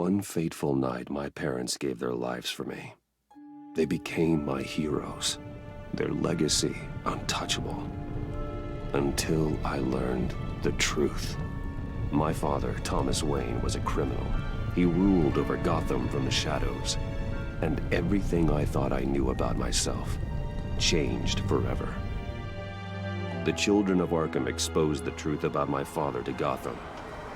one fateful night, my parents gave their lives for me. They became my heroes, their legacy untouchable. Until I learned the truth. My father, Thomas Wayne, was a criminal. He ruled over Gotham from the shadows. And everything I thought I knew about myself changed forever. The children of Arkham exposed the truth about my father to Gotham.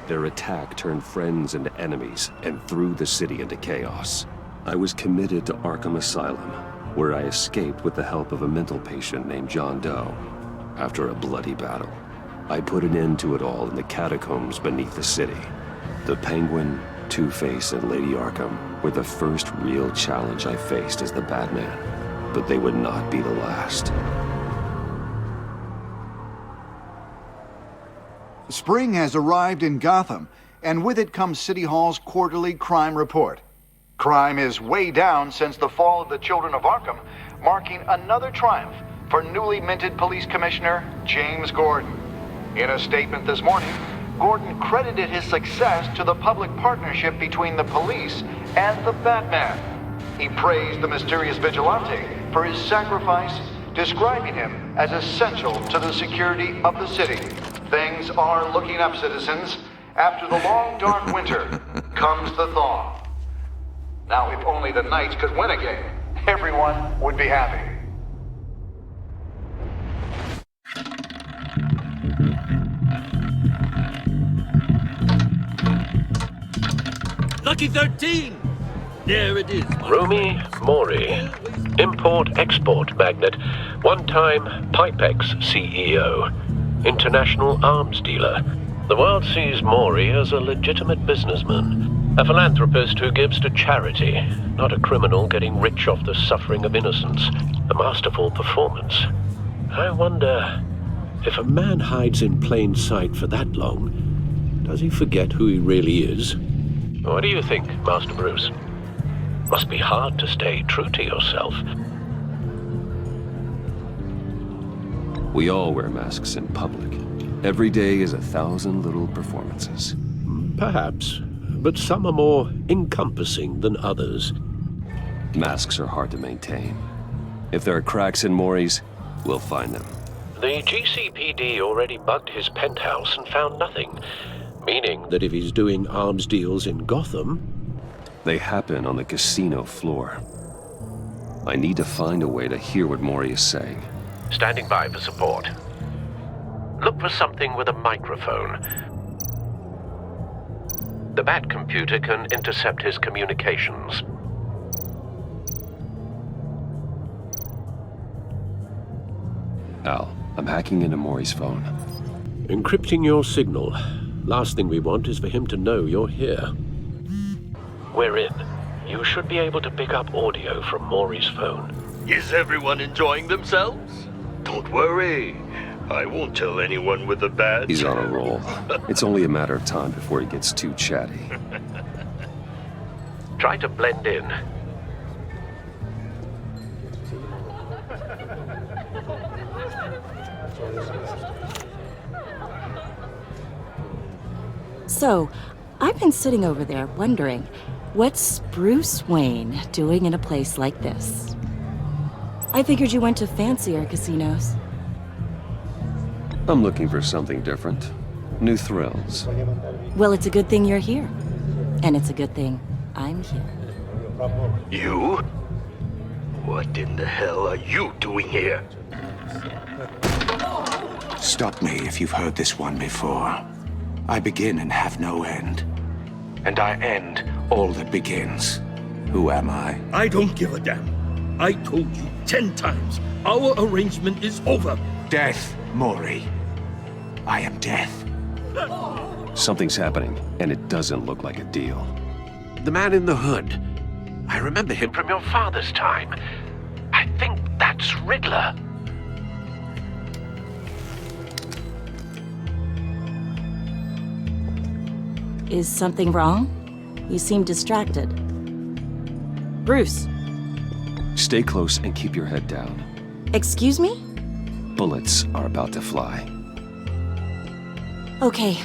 Their attack turned friends into enemies and threw the city into chaos. I was committed to Arkham Asylum, where I escaped with the help of a mental patient named John Doe. After a bloody battle, I put an end to it all in the catacombs beneath the city. The Penguin, Two-Face, and Lady Arkham were the first real challenge I faced as the Batman, but they would not be the last. Spring has arrived in Gotham, and with it comes City Hall's quarterly crime report. Crime is way down since the fall of the Children of Arkham, marking another triumph for newly minted Police Commissioner James Gordon. In a statement this morning, Gordon credited his success to the public partnership between the police and the Batman. He praised the mysterious vigilante for his sacrifice, describing him as essential to the security of the city. Things are looking up, citizens. After the long, dark winter comes the thaw. Now, if only the Knights could win again, everyone would be happy. Lucky 13! There it is. Rumi Mori, import-export magnate, one-time Pipex CEO, international arms dealer. The world sees Mori as a legitimate businessman, a philanthropist who gives to charity, not a criminal getting rich off the suffering of innocence. A masterful performance. I wonder, if a man hides in plain sight for that long, does he forget who he really is? What do you think, Master Bruce? Must be hard to stay true to yourself. We all wear masks in public. Every day is 1,000 little performances. Perhaps, but some are more encompassing than others. Masks are hard to maintain. If there are cracks in Mori's, we'll find them. The GCPD already bugged his penthouse and found nothing, meaning that if he's doing arms deals in Gotham... They happen on the casino floor. I need to find a way to hear what Mori is saying. Standing by for support. Look for something with a microphone. The Bat computer can intercept his communications. Al, I'm hacking into Mori's phone. Encrypting your signal. Last thing we want is for him to know you're here. We're in. You should be able to pick up audio from Mori's phone. Is everyone enjoying themselves? Don't worry. I won't tell anyone with the badge. He's on a roll. It's only a matter of time before he gets too chatty. Try to blend in. So, I've been sitting over there wondering, what's Bruce Wayne doing in a place like this? I figured you went to fancier casinos. I'm looking for something different. New thrills. Well, it's a good thing you're here. And it's a good thing I'm here. You? What in the hell are you doing here? Stop me if you've heard this one before. I begin and have no end. And I end all that begins. Who am I? I don't give a damn. I told you 10 times. Our arrangement is over. Death, Mori. I am death. Something's happening, and it doesn't look like a deal. The man in the hood. I remember him from your father's time. I think that's Riddler. Is something wrong? You seem distracted. Bruce. Stay close and keep your head down. Excuse me? Bullets are about to fly. Okay.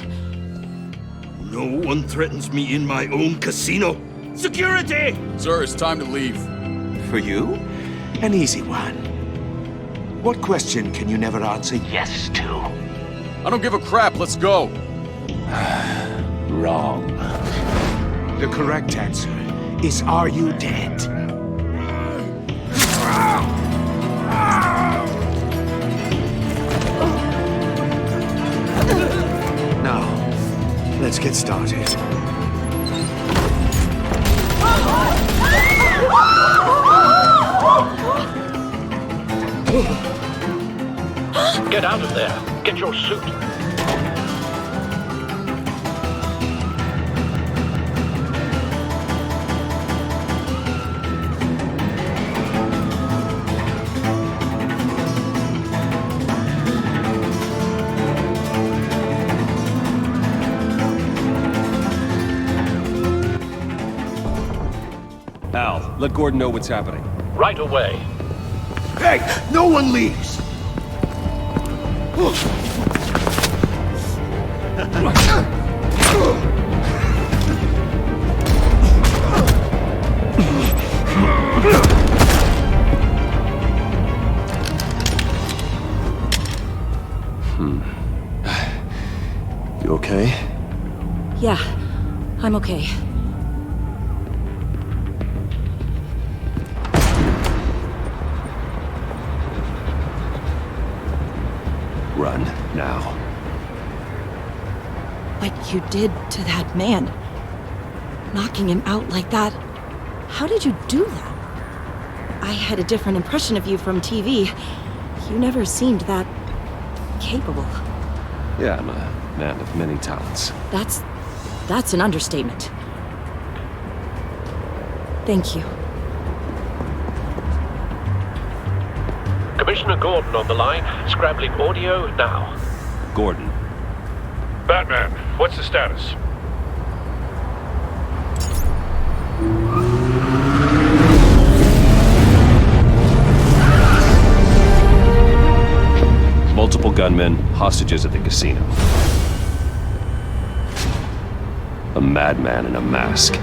No one threatens me in my own casino. Security! Sir, it's time to leave. For you? An easy one. What question can you never answer yes to? I don't give a crap, let's go. Wrong. The correct answer is, are you dead? Now, let's get started. Get out of there. Get your suit. Al, let Gordon know what's happening. Right away. Hey, no one leaves! You okay? Yeah, I'm okay. Run, now. What you did to that man, knocking him out like that, how did you do that? I had a different impression of you from TV. You never seemed that capable. Yeah, I'm a man of many talents. That's an understatement. Thank you. Commissioner Gordon on the line. Scrambling audio now. Gordon. Batman, what's the status? Multiple gunmen, hostages at the casino. A madman in a mask.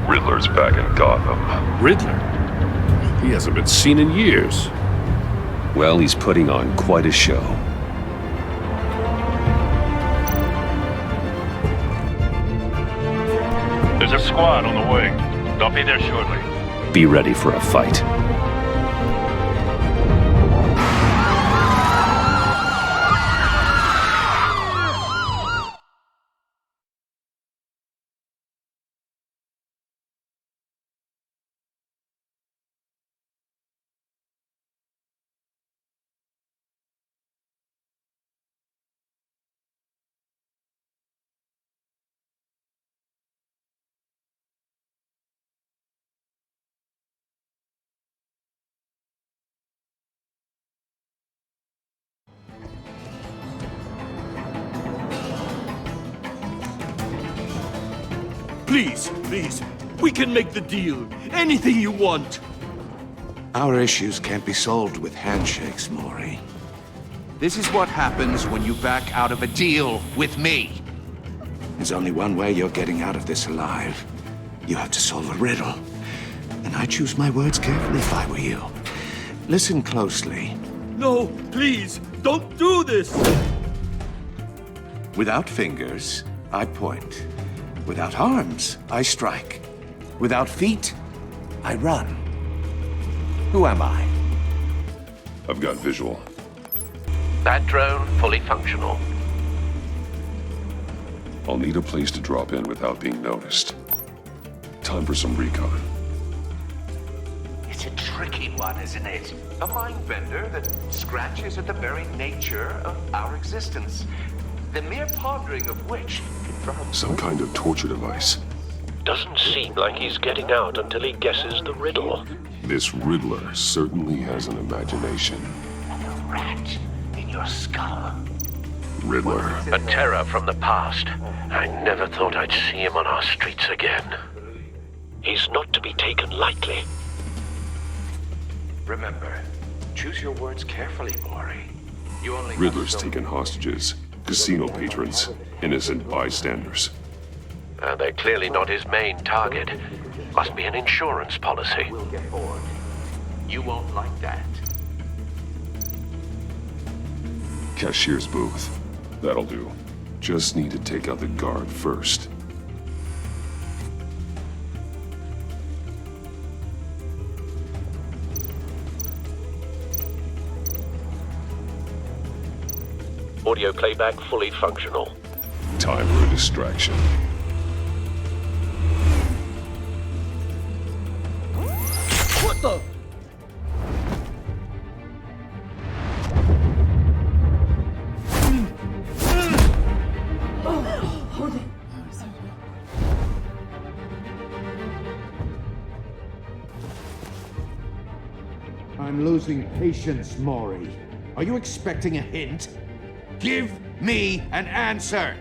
Riddler's back in Gotham. Riddler? He hasn't been seen in years. Well, he's putting on quite a show. There's a squad on the way. They'll be there shortly. Be ready for a fight. Please, please, we can make the deal. Anything you want. Our issues can't be solved with handshakes, Maury. This is what happens when you back out of a deal with me. There's only one way you're getting out of this alive. You have to solve a riddle. And I choose my words carefully if I were you. Listen closely. No, please, don't do this! Without fingers, I point. Without arms, I strike. Without feet, I run. Who am I? I've got visual. That drone fully functional. I'll need a place to drop in without being noticed. Time for some recon. It's a tricky one, isn't it? A mind bender that scratches at the very nature of our existence. The mere pondering of which can drive... Some kind of torture device. Doesn't seem like he's getting out until he guesses the riddle. This Riddler certainly has an imagination. And a rat in your skull. Riddler. A terror from the past. I never thought I'd see him on our streets again. He's not to be taken lightly. Remember, choose your words carefully, Maury. You only Riddler's taken hostages. Casino patrons, innocent bystanders. They're clearly not his main target. Must be an insurance policy. We'll get bored. You won't like that. Cashier's booth. That'll do. Just need to take out the guard first. Audio playback fully functional. Time for a distraction. What the? I'm losing patience, Maury. Are you expecting a hint? Give me an answer!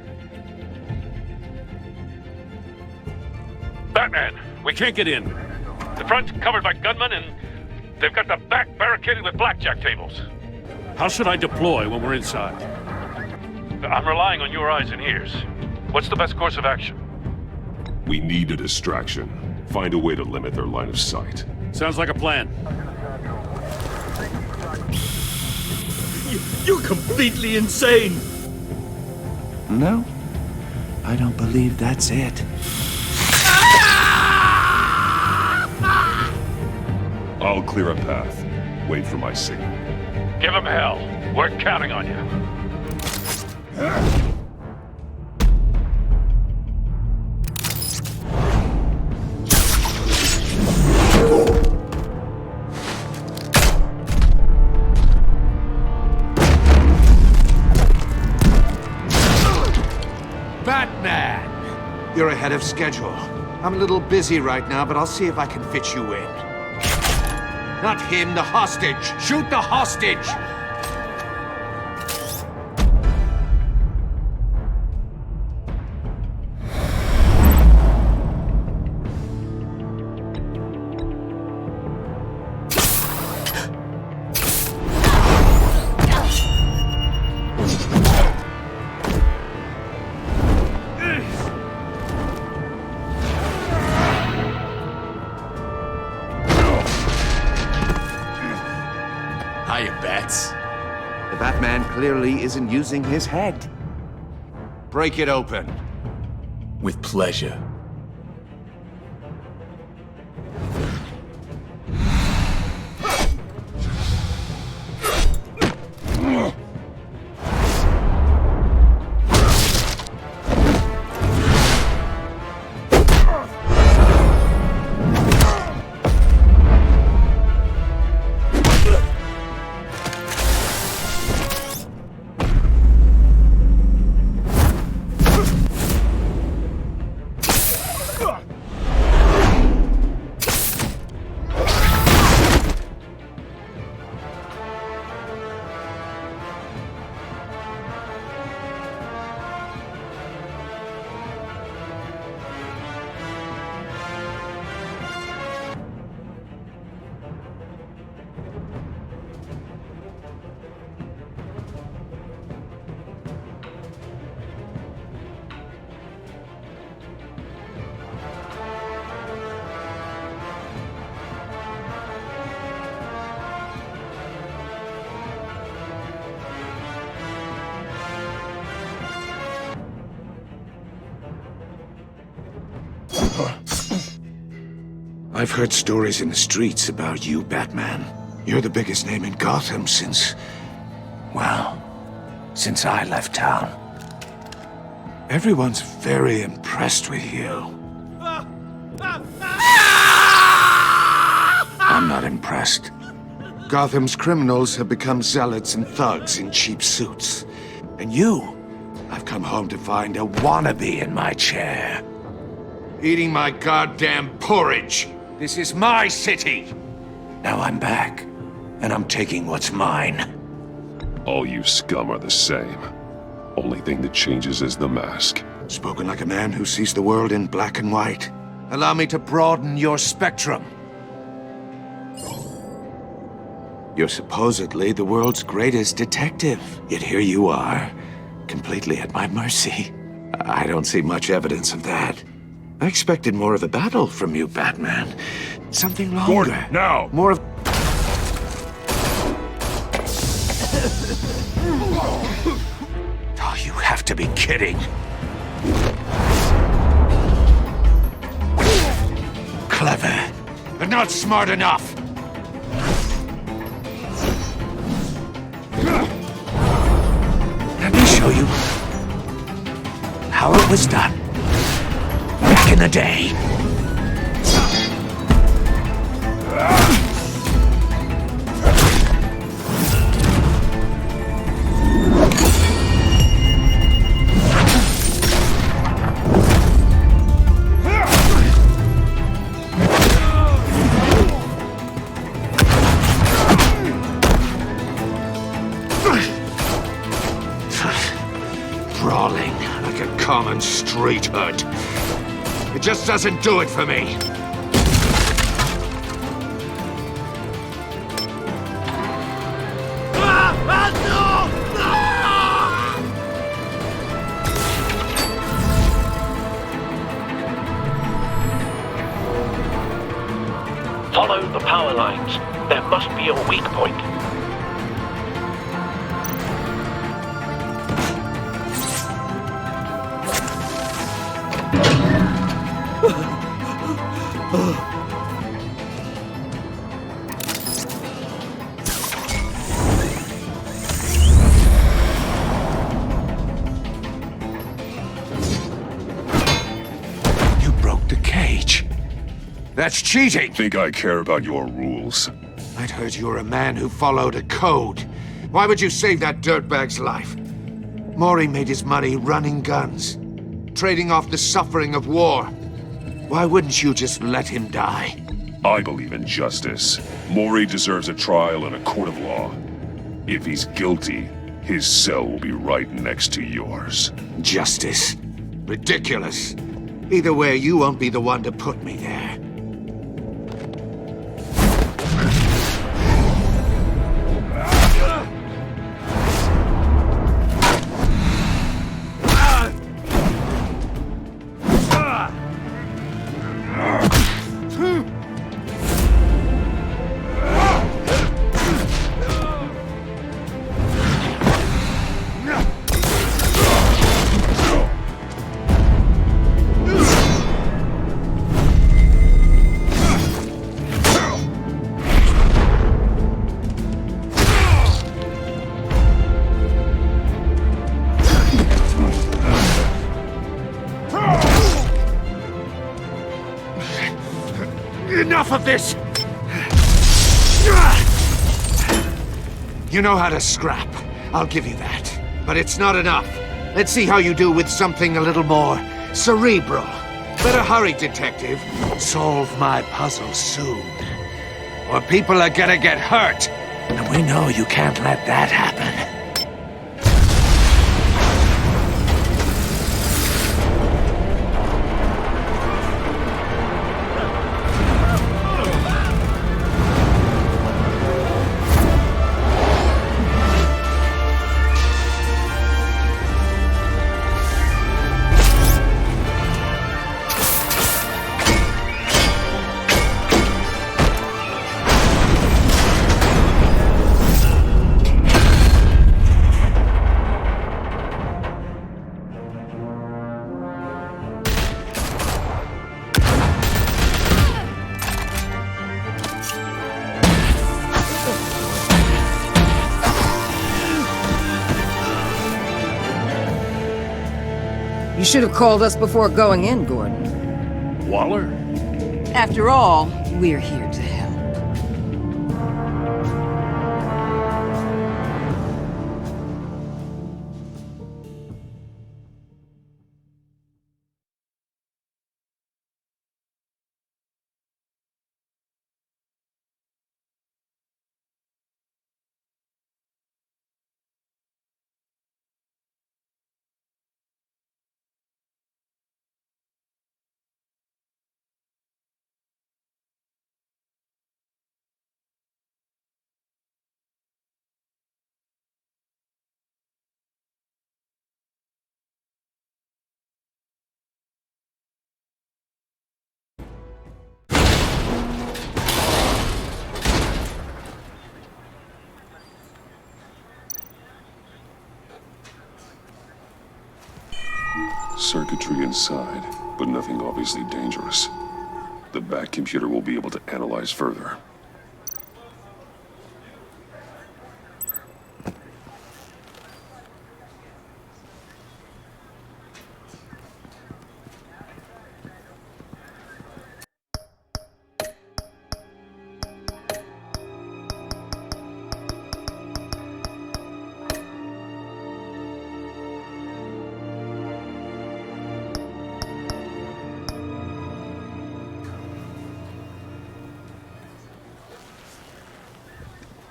Batman, we can't get in. The front's covered by gunmen, and they've got the back barricaded with blackjack tables. How should I deploy when we're inside? I'm relying on your eyes and ears. What's the best course of action? We need a distraction. Find a way to limit their line of sight. Sounds like a plan. You're completely insane! No, I don't believe that's it. I'll clear a path. Wait for my signal. Give him hell. We're counting on you. Batman! You're ahead of schedule. I'm a little busy right now, but I'll see if I can fit you in. Not him, the hostage! Shoot the hostage! Hiya, Bats. The Batman clearly isn't using his head. Break it open. With pleasure. I've heard stories in the streets about you, Batman. You're the biggest name in Gotham since... well, since I left town. Everyone's very impressed with you. I'm not impressed. Gotham's criminals have become zealots and thugs in cheap suits. And you, I've come home to find a wannabe in my chair. Eating my goddamn porridge. This is my city. Now I'm back, and I'm taking what's mine. All you scum are the same. Only thing that changes is the mask. Spoken like a man who sees the world in black and white. Allow me to broaden your spectrum. You're supposedly the world's greatest detective, yet here you are, completely at my mercy. I don't see much evidence of that. I expected more of a battle from you, Batman. Something longer. Gordon, now! More of... Oh, you have to be kidding. Clever, but not smart enough. Let me show you how it was done back in the day. Brawling like a common street hood. It just doesn't do it for me. Follow the power lines. There must be a weak point. You broke the cage. That's cheating! Think I care about your rules? I'd heard you were a man who followed a code. Why would you save that dirtbag's life? Maury made his money running guns, trading off the suffering of war. Why wouldn't you just let him die? I believe in justice. Maury deserves a trial in a court of law. If he's guilty, his cell will be right next to yours. Justice? Ridiculous. Either way, you won't be the one to put me there. Enough of this! You know how to scrap. I'll give you that. But it's not enough. Let's see how you do with something a little more cerebral. Better hurry, detective. Solve my puzzle soon. Or people are gonna get hurt. And we know you can't let that happen. You should have called us before going in, Gordon. Waller? After all, we're here to help. Circuitry inside, but nothing obviously dangerous. The back computer will be able to analyze further.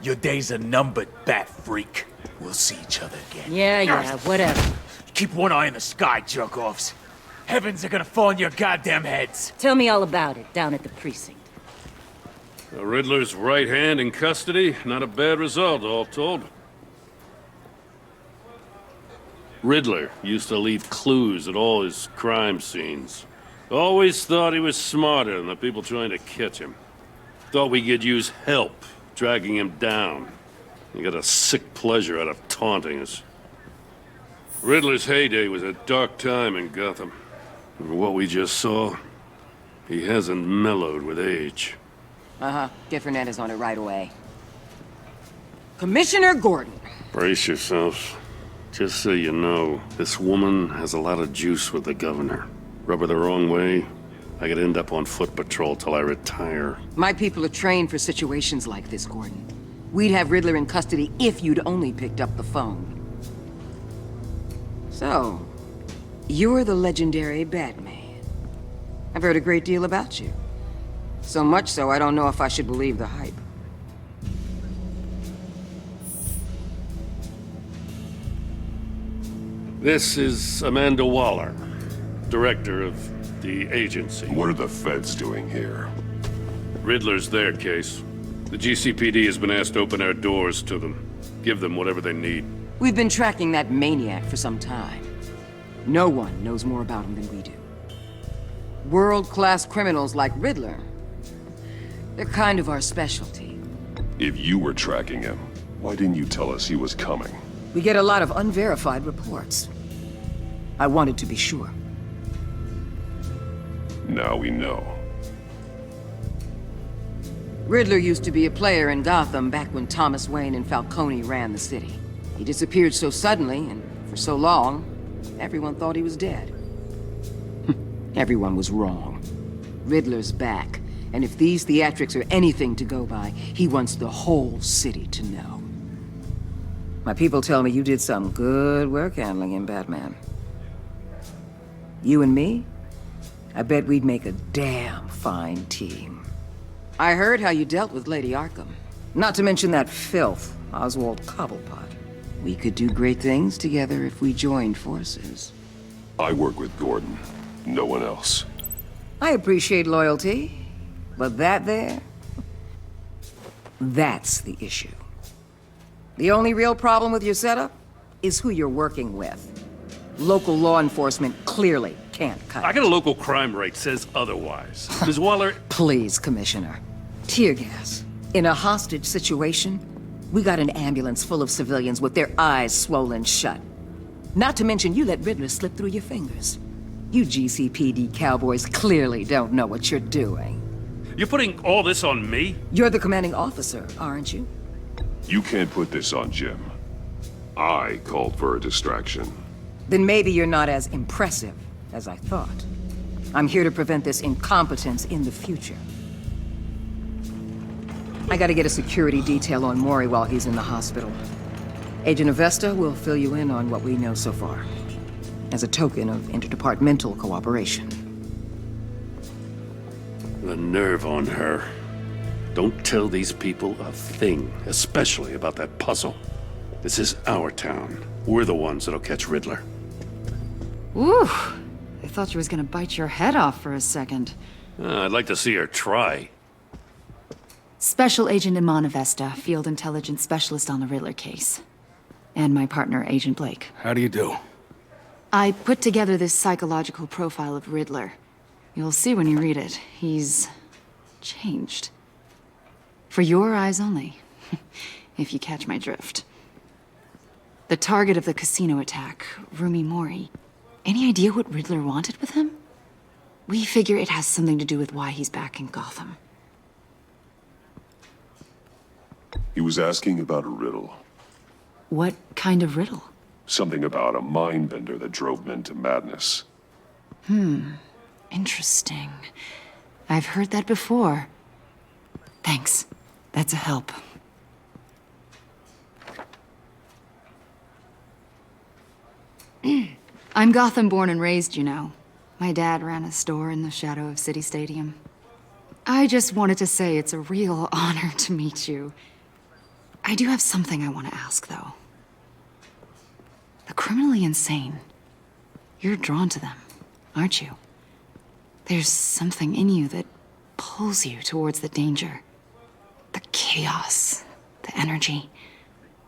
Your days are numbered, bat freak. We'll see each other again. Yeah, whatever. Keep one eye in the sky, jerk-offs. Heavens are gonna fall on your goddamn heads. Tell me all about it down at the precinct. The Riddler's right hand in custody. Not a bad result, all told. Riddler used to leave clues at all his crime scenes. Always thought he was smarter than the people trying to catch him. Thought we could use help dragging him down. He got a sick pleasure out of taunting us. Riddler's heyday was a dark time in Gotham. And what we just saw, he hasn't mellowed with age. Get Fernandez on it right away. Commissioner Gordon. Brace yourselves. Just so you know, this woman has a lot of juice with the governor. Rub her the wrong way, I could end up on foot patrol till I retire. My people are trained for situations like this, Gordon. We'd have Riddler in custody if you'd only picked up the phone. So, you're the legendary Batman. I've heard a great deal about you. So much so, I don't know if I should believe the hype. This is Amanda Waller, director of the agency. What are the feds doing here? Riddler's their case. The GCPD has been asked to open our doors to them. Give them whatever they need. We've been tracking that maniac for some time. No one knows more about him than we do. World-class criminals like Riddler. They're kind of our specialty. If you were tracking him, why didn't you tell us he was coming? We get a lot of unverified reports. I wanted to be sure. Now we know. Riddler used to be a player in Gotham back when Thomas Wayne and Falcone ran the city. He disappeared so suddenly and for so long, everyone thought he was dead. Everyone was wrong. Riddler's back, and if these theatrics are anything to go by, he wants the whole city to know. My people tell me you did some good work handling him, Batman. You and me? I bet we'd make a damn fine team. I heard how you dealt with Lady Arkham. Not to mention that filth, Oswald Cobblepot. We could do great things together if we joined forces. I work with Gordon. No one else. I appreciate loyalty, but that there... that's the issue. The only real problem with your setup is who you're working with. Local law enforcement clearly can't cut I got a local crime rate says otherwise. Ms. Waller... Please, Commissioner. Tear gas. In a hostage situation, we got an ambulance full of civilians with their eyes swollen shut. Not to mention you let Riddler slip through your fingers. You GCPD cowboys clearly don't know what you're doing. You're putting all this on me? You're the commanding officer, aren't you? You can't put this on Jim. I called for a distraction. Then maybe you're not as impressive as I thought. I'm here to prevent this incompetence in the future. I gotta get a security detail on Mori while he's in the hospital. Agent Avesta will fill you in on what we know so far, as a token of interdepartmental cooperation. The nerve on her. Don't tell these people a thing, especially about that puzzle. This is our town. We're the ones that'll catch Riddler. Ooh, I thought she was gonna bite your head off for a second. I'd like to see her try. Special Agent Iman Avesta, Field Intelligence Specialist on the Riddler case. And my partner, Agent Blake. How do you do? I put together this psychological profile of Riddler. You'll see when you read it. He's... changed. For your eyes only, if you catch my drift. The target of the casino attack, Rumi Mori, Any idea what Riddler wanted with him? We figure it has something to do with why he's back in Gotham. He was asking about a riddle. What kind of riddle? Something about a mind-bender that drove men to madness. Interesting. I've heard that before. Thanks. That's a help. I'm Gotham born and raised, you know. My dad ran a store in the shadow of City Stadium. I just wanted to say it's a real honor to meet you. I do have something I want to ask, though. The criminally insane. You're drawn to them, aren't you? There's something in you that pulls you towards the danger. The chaos, the energy.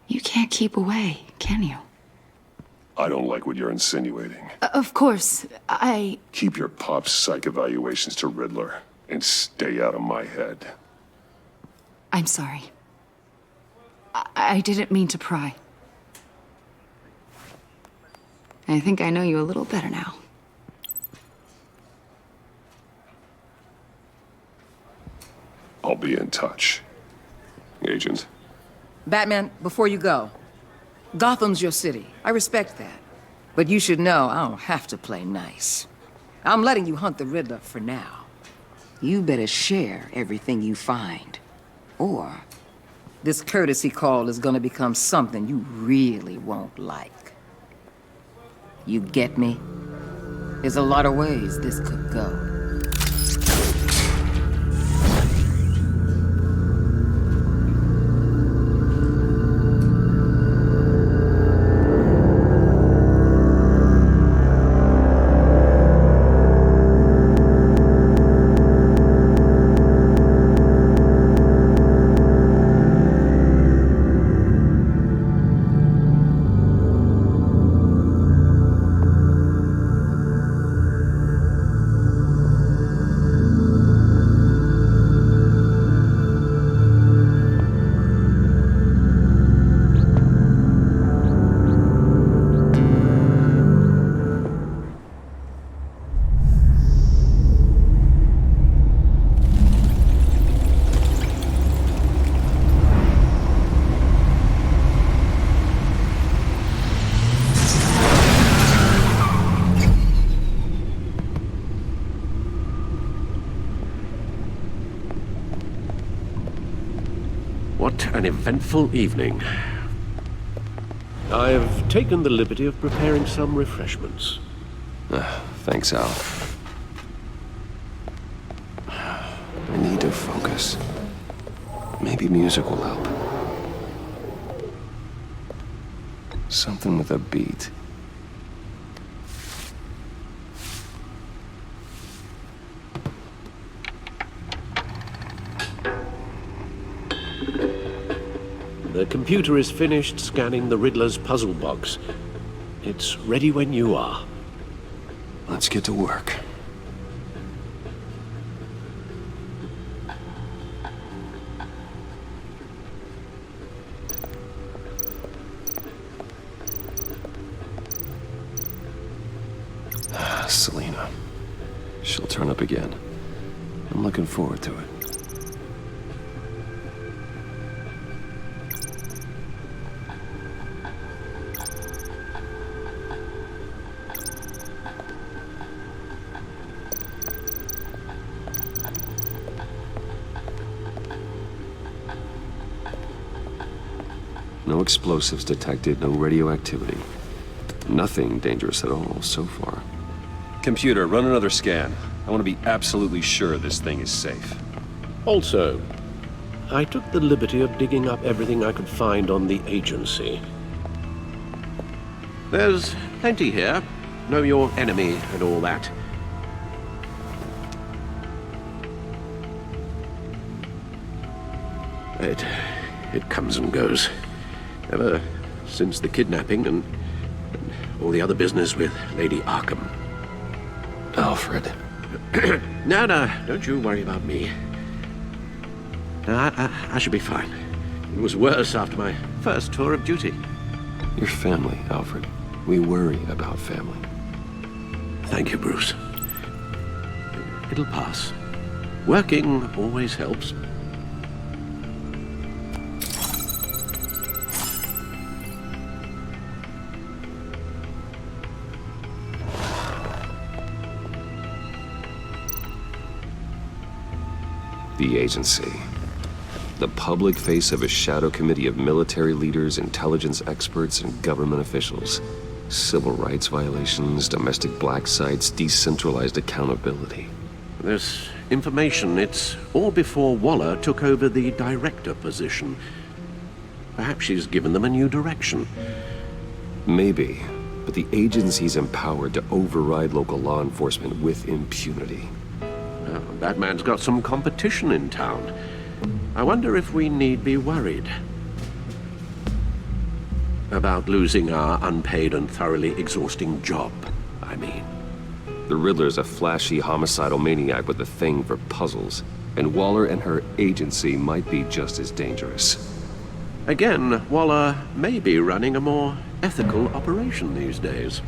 You can't keep away, can you? I don't like what you're insinuating. Of course, I... Keep your pop psych evaluations to Riddler, and stay out of my head. I'm sorry. I didn't mean to pry. I think I know you a little better now. I'll be in touch. Agent. Batman, before you go, Gotham's your city. I respect that. But you should know I don't have to play nice. I'm letting you hunt the Riddler for now. You better share everything you find. Or this courtesy call is gonna become something you really won't like. You get me? There's a lot of ways this could go. What an eventful evening. I've taken the liberty of preparing some refreshments. Thanks, Al. I need to focus. Maybe music will help. Something with a beat. The computer is finished scanning the Riddler's puzzle box. It's ready when you are. Let's get to work. Selena. She'll turn up again. I'm looking forward to it. No explosives detected, no radioactivity. Nothing dangerous at all so far. Computer, run another scan. I want to be absolutely sure this thing is safe. Also, I took the liberty of digging up everything I could find on the agency. There's plenty here. Know your enemy and all that. It comes and goes. Ever since the kidnapping and all the other business with Lady Arkham. Alfred. No, don't you worry about me. No, I should be fine. It was worse after my first tour of duty. Your family, Alfred. We worry about family. Thank you, Bruce. It'll pass. Working always helps. The agency. The public face of a shadow committee of military leaders, intelligence experts, and government officials. Civil rights violations, domestic black sites, decentralized accountability. This information, it's all before Waller took over the director position. Perhaps she's given them a new direction. Maybe, but the agency's empowered to override local law enforcement with impunity. Batman's got some competition in town. I wonder if we need be worried about losing our unpaid and thoroughly exhausting job, I mean. The Riddler's a flashy homicidal maniac with a thing for puzzles, and Waller and her agency might be just as dangerous. Again, Waller may be running a more ethical operation these days.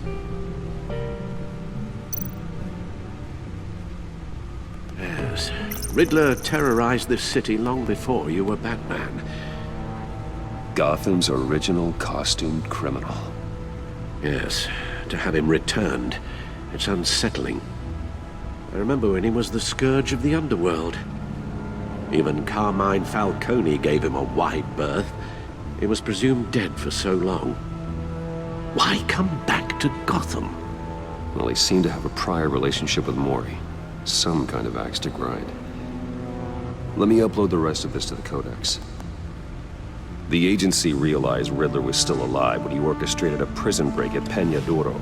Yes, Riddler terrorized this city long before you were Batman. Gotham's original costumed criminal. Yes, to have him returned, it's unsettling. I remember when he was the scourge of the underworld. Even Carmine Falcone gave him a wide berth. He was presumed dead for so long. Why come back to Gotham? Well, he seemed to have a prior relationship with Mori. Some kind of axe to grind. Let me upload the rest of this to the Codex. The agency realized Riddler was still alive when he orchestrated a prison break at Peña Duro.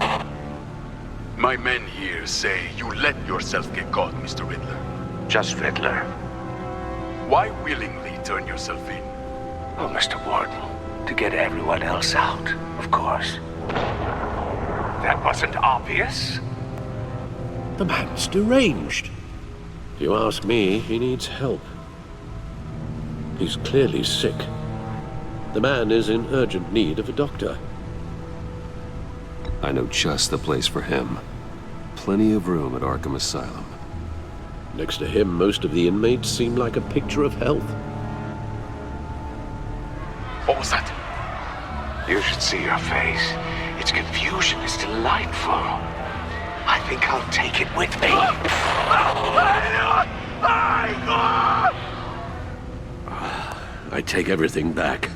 My men here say you let yourself get caught, Mr. Riddler. Just Riddler. Why willingly turn yourself in? Oh, Mr. Warden, to get everyone else out, of course. That wasn't obvious. The man's deranged. If you ask me, he needs help. He's clearly sick. The man is in urgent need of a doctor. I know just the place for him. Plenty of room at Arkham Asylum. Next to him, most of the inmates seem like a picture of health. What was that? You should see your face. Its confusion is delightful. I think I'll take it with me. I take everything back.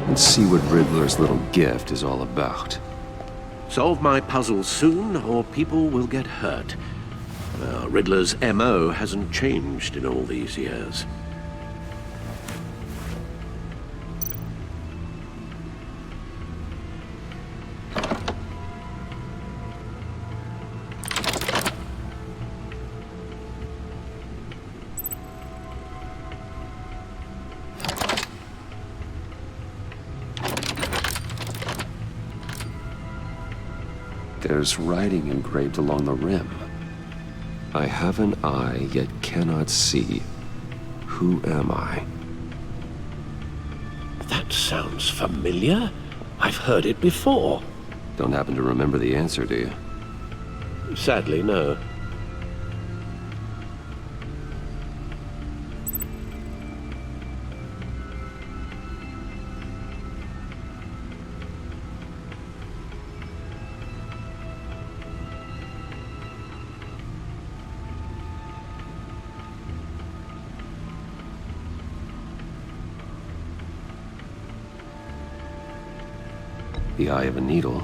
Let's see what Riddler's little gift is all about. Solve my puzzles soon, or people will get hurt. Riddler's MO hasn't changed in all these years. There's writing engraved along the rim. I have an eye, yet cannot see. Who am I? That sounds familiar. I've heard it before. Don't happen to remember the answer, do you? Sadly, no. the eye of a needle.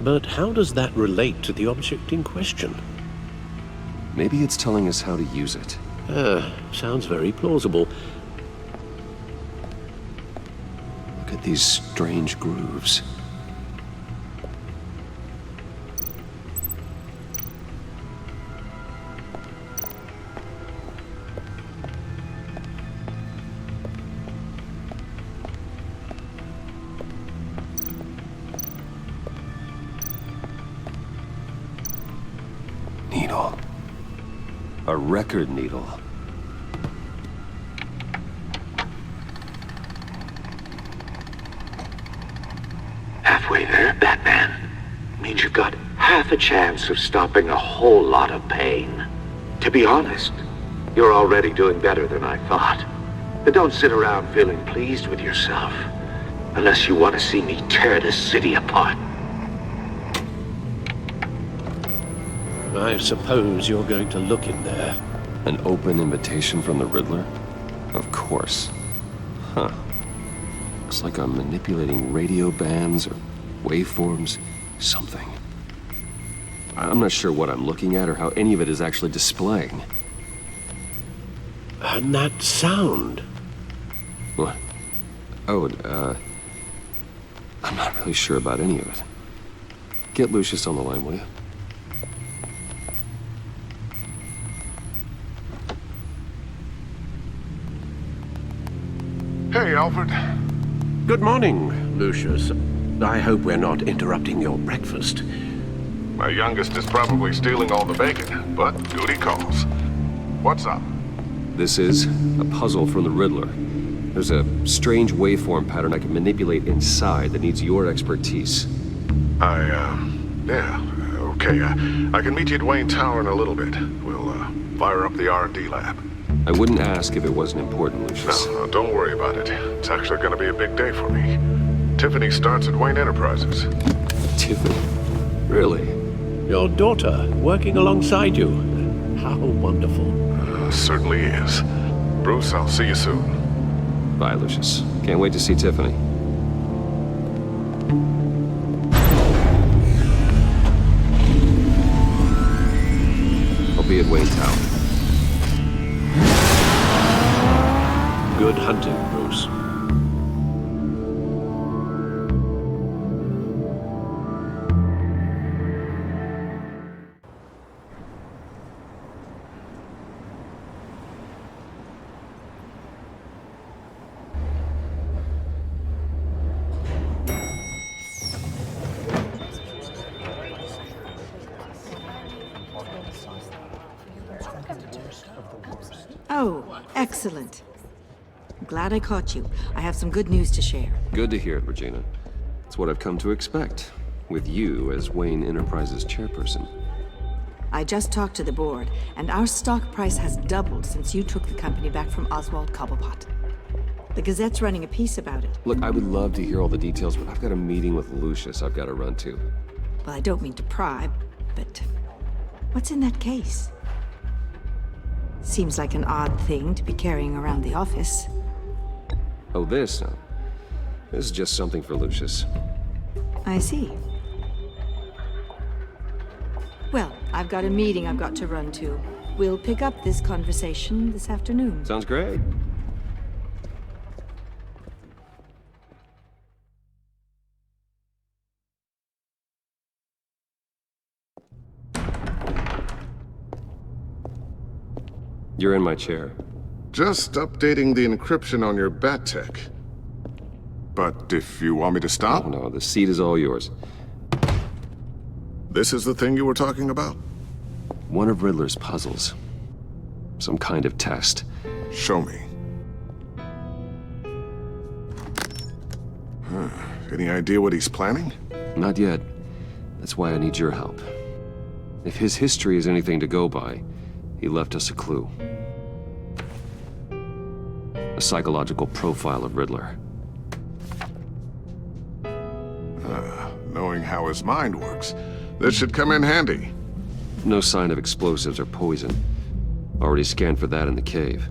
But how does that relate to the object in question? Maybe it's telling us how to use it. Sounds very plausible. Look at these strange grooves. Needle. A record needle. Halfway there, Batman. Means you've got half a chance of stopping a whole lot of pain. To be honest, you're already doing better than I thought. But don't sit around feeling pleased with yourself. Unless you want to see me tear this city apart. I suppose you're going to look in there. An open invitation from the Riddler? Of course. Huh. Looks like I'm manipulating radio bands or waveforms, something. I'm not sure what I'm looking at or how any of it is actually displaying. And that sound? What? Oh, I'm not really sure about any of it. Get Lucius on the line, will you? Hey, Alfred. Good morning, Lucius. I hope we're not interrupting your breakfast. My youngest is probably stealing all the bacon, but duty calls. What's up? This is a puzzle from the Riddler. There's a strange waveform pattern I can manipulate inside that needs your expertise. Yeah, okay. I can meet you at Wayne Tower in a little bit. We'll, fire up the R&D lab. I wouldn't ask if it wasn't important, Lucius. No, don't worry about it. It's actually gonna be a big day for me. Tiffany starts at Wayne Enterprises. Tiffany? Really? Your daughter, working alongside you. How wonderful. Certainly is. Bruce, I'll see you soon. Bye, Lucius. Can't wait to see Tiffany. I'll be at Wayne Tower. Good hunting, Bruce. Oh, excellent. Glad I caught you. I have some good news to share. Good to hear it, Regina. It's what I've come to expect, with you as Wayne Enterprises chairperson. I just talked to the board, and our stock price has doubled since you took the company back from Oswald Cobblepot. The Gazette's running a piece about it. Look, I would love to hear all the details, but I've got a meeting with Lucius I've got to run to. Well, I don't mean to pry, but what's in that case? Seems like an odd thing to be carrying around the office. Oh, this? No. This is just something for Lucius. I see. Well, I've got a meeting I've got to run to. We'll pick up this conversation this afternoon. Sounds great. You're in my chair. Just updating the encryption on your bat tech. But if you want me to stop? Oh, no, the seat is all yours. This is the thing you were talking about? One of Riddler's puzzles. Some kind of test. Show me. Any idea what he's planning? Not yet. That's why I need your help. If his history is anything to go by, he left us a clue. A psychological profile of Riddler. Knowing how his mind works, this should come in handy. No sign of explosives or poison. Already scanned for that in the cave.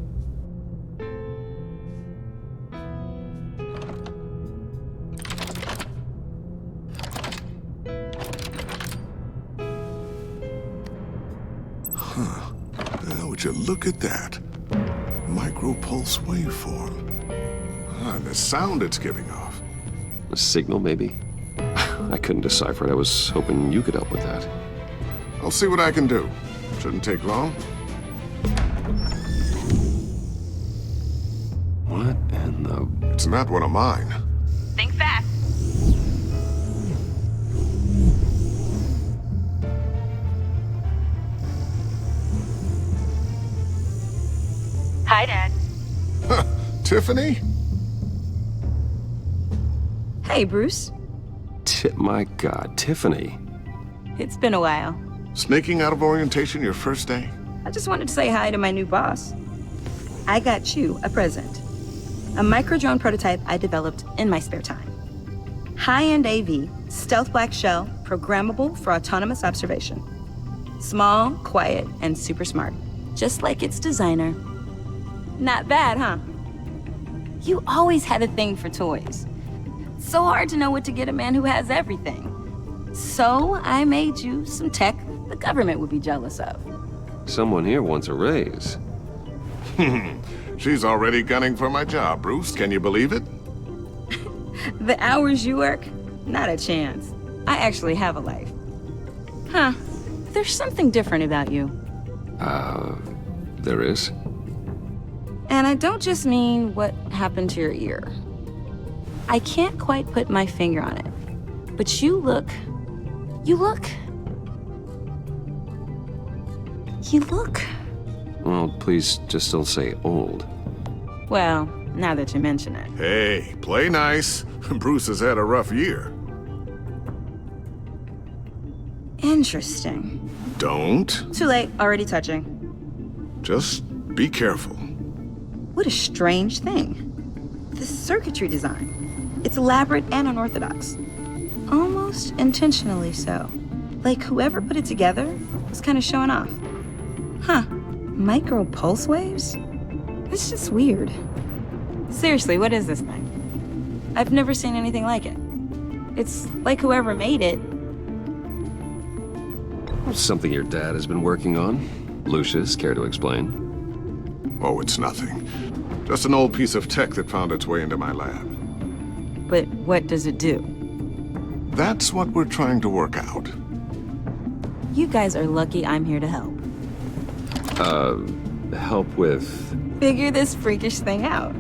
look at that. Micropulse waveform. And the sound it's giving off. A signal, maybe? I couldn't decipher it. I was hoping you could help with that. I'll see what I can do. Shouldn't take long. What in the... It's not one of mine. Think fast. Hi, Dad. Tiffany? Hey, Bruce. My God, Tiffany. It's been a while. Sneaking out of orientation your first day? I just wanted to say hi to my new boss. I got you a present. A micro-drone prototype I developed in my spare time. High-end AV, stealth black shell, programmable for autonomous observation. Small, quiet, and super smart. Just like its designer. Not bad, huh? You always had a thing for toys. So hard to know what to get a man who has everything. So I made you some tech the government would be jealous of. Someone here wants a raise. She's already gunning for my job, Bruce. Can you believe it? The hours you work? Not a chance. I actually have a life. Huh. There's something different about you. There is? And I don't just mean what happened to your ear. I can't quite put my finger on it. But you look... Well, please just don't say old. Well, now that you mention it. Hey, play nice. Bruce has had a rough year. Interesting. Don't. Too late, already touching. Just be careful. What a strange thing. The circuitry design. It's elaborate and unorthodox. Almost intentionally so. Like whoever put it together was kind of showing off. Huh. Micro pulse waves? It's just weird. Seriously, what is this thing? I've never seen anything like it. It's like whoever made it. Something your dad has been working on. Lucius, care to explain? Oh, it's nothing. Just an old piece of tech that found its way into my lab. But what does it do? That's what we're trying to work out. You guys are lucky I'm here to help. Help with... Figure this freakish thing out.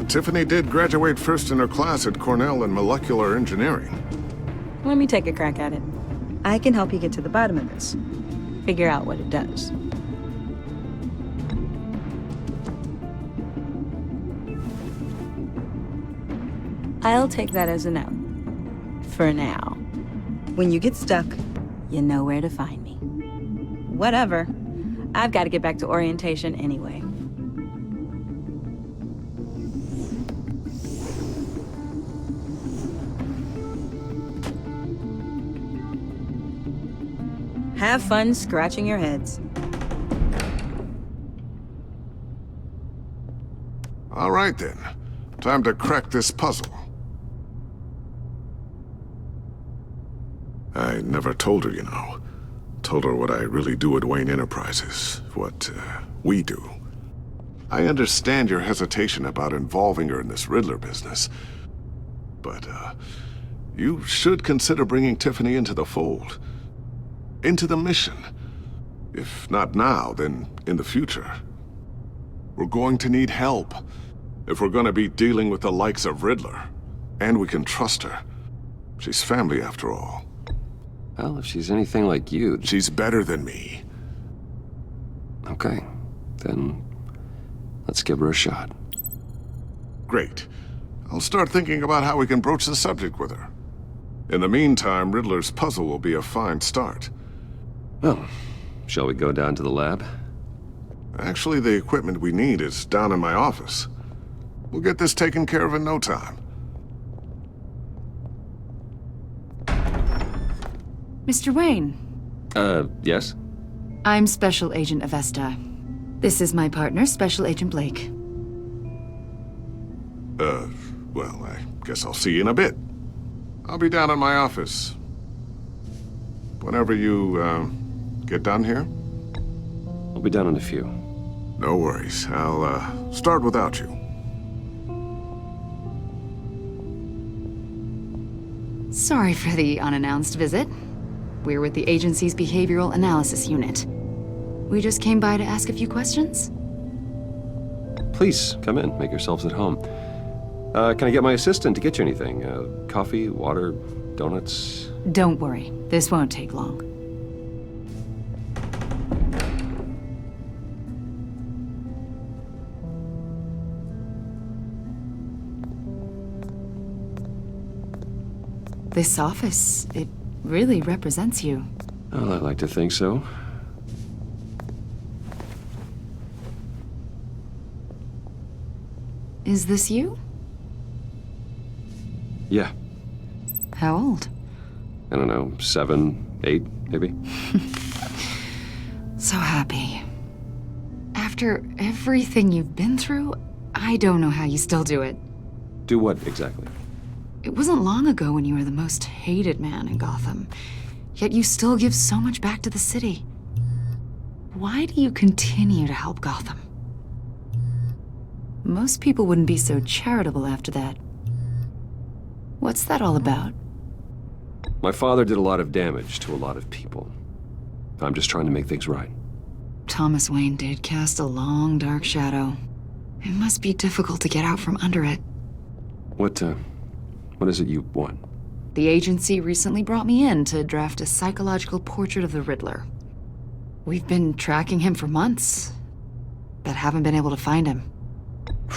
Tiffany did graduate first in her class at Cornell in molecular engineering. Let me take a crack at it. I can help you get to the bottom of this. Figure out what it does. I'll take that as a no. For now. When you get stuck, you know where to find me. Whatever. I've got to get back to orientation anyway. Have fun scratching your heads. All right, then. Time to crack this puzzle. I never told her, you know. Told her what I really do at Wayne Enterprises. What, we do. I understand your hesitation about involving her in this Riddler business. But, you should consider bringing Tiffany into the fold. Into the mission. If not now, then in the future. We're going to need help. If we're gonna be dealing with the likes of Riddler. And we can trust her. She's family after all. Well, if she's anything like you... She's better than me. Okay. Then... let's give her a shot. Great. I'll start thinking about how we can broach the subject with her. In the meantime, Riddler's puzzle will be a fine start. Well, shall we go down to the lab? Actually, the equipment we need is down in my office. We'll get this taken care of in no time. Mr. Wayne. Yes? I'm Special Agent Avesta. This is my partner, Special Agent Blake. Well, I guess I'll see you in a bit. I'll be down in my office. Whenever you, get done here? I'll be down in a few. No worries. I'll, start without you. Sorry for the unannounced visit. We're with the agency's behavioral analysis unit. We just came by to ask a few questions. Please, come in. Make yourselves at home. Can I get my assistant to get you anything? Coffee, water, donuts? Don't worry. This won't take long. This office, it really represents you. Well, I like to think so. Is this you? Yeah. How old? I don't know, 7, 8, maybe? So happy. After everything you've been through, I don't know how you still do it. Do what exactly? It wasn't long ago when you were the most hated man in Gotham, yet you still give so much back to the city. Why do you continue to help Gotham? Most people wouldn't be so charitable after that. What's that all about? My father did a lot of damage to a lot of people. I'm just trying to make things right. Thomas Wayne did cast a long, dark shadow. It must be difficult to get out from under it. What is it you want? The agency recently brought me in to draft a psychological portrait of the Riddler. We've been tracking him for months, but haven't been able to find him.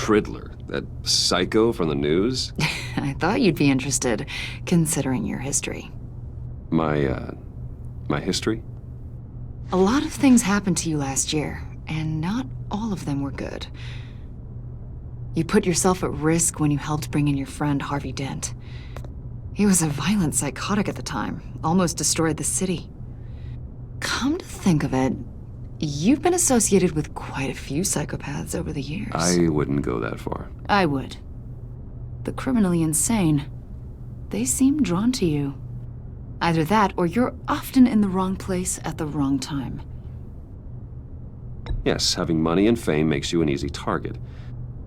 Riddler? That psycho from the news? I thought you'd be interested, considering your history. My history? A lot of things happened to you last year, and not all of them were good. You put yourself at risk when you helped bring in your friend Harvey Dent. He was a violent psychotic at the time, almost destroyed the city. Come to think of it, you've been associated with quite a few psychopaths over the years. I wouldn't go that far. I would. The criminally insane. They seem drawn to you. Either that, or you're often in the wrong place at the wrong time. Yes, having money and fame makes you an easy target.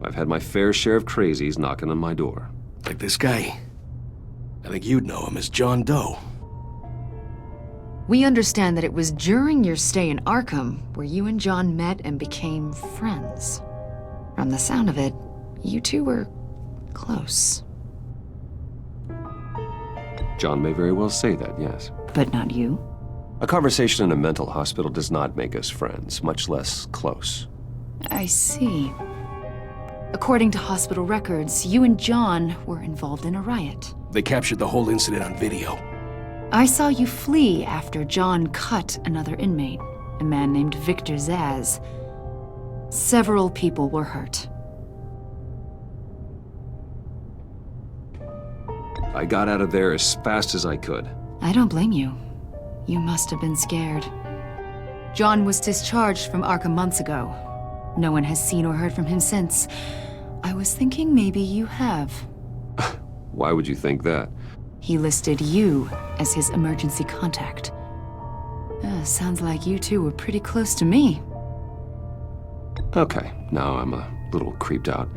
I've had my fair share of crazies knocking on my door. Like this guy. I think you'd know him as John Doe. We understand that it was during your stay in Arkham where you and John met and became friends. From the sound of it, you two were close. John may very well say that, yes. But not you? A conversation in a mental hospital does not make us friends, much less close. I see. According to hospital records, you and John were involved in a riot. They captured the whole incident on video. I saw you flee after John cut another inmate, a man named Victor Zsasz. Several people were hurt. I got out of there as fast as I could. I don't blame you. You must have been scared. John was discharged from Arkham months ago. No one has seen or heard from him since. I was thinking maybe you have. Why would you think that? He listed you as his emergency contact. Sounds like you two were pretty close to me. Okay, now I'm a little creeped out.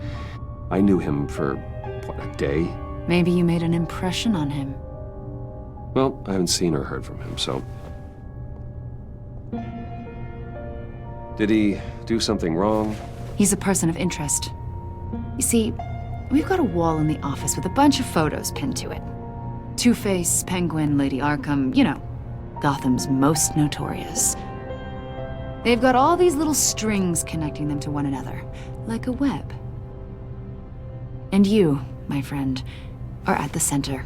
I knew him for, what, a day? Maybe you made an impression on him. Well, I haven't seen or heard from him, so... Did he do something wrong? He's a person of interest. You see, we've got a wall in the office with a bunch of photos pinned to it. Two-Face, Penguin, Lady Arkham, you know, Gotham's most notorious. They've got all these little strings connecting them to one another, like a web. And you, my friend, are at the center.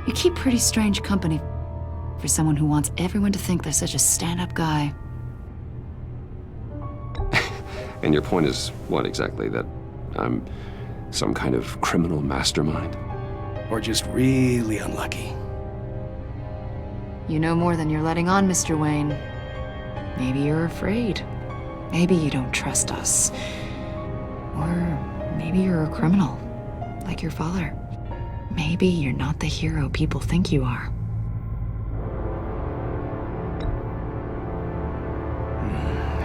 You keep pretty strange company for someone who wants everyone to think they're such a stand-up guy. And your point is what exactly? That I'm some kind of criminal mastermind? Or just really unlucky. You know more than you're letting on, Mr. Wayne. Maybe you're afraid. Maybe you don't trust us. Or maybe you're a criminal, like your father. Maybe you're not the hero people think you are.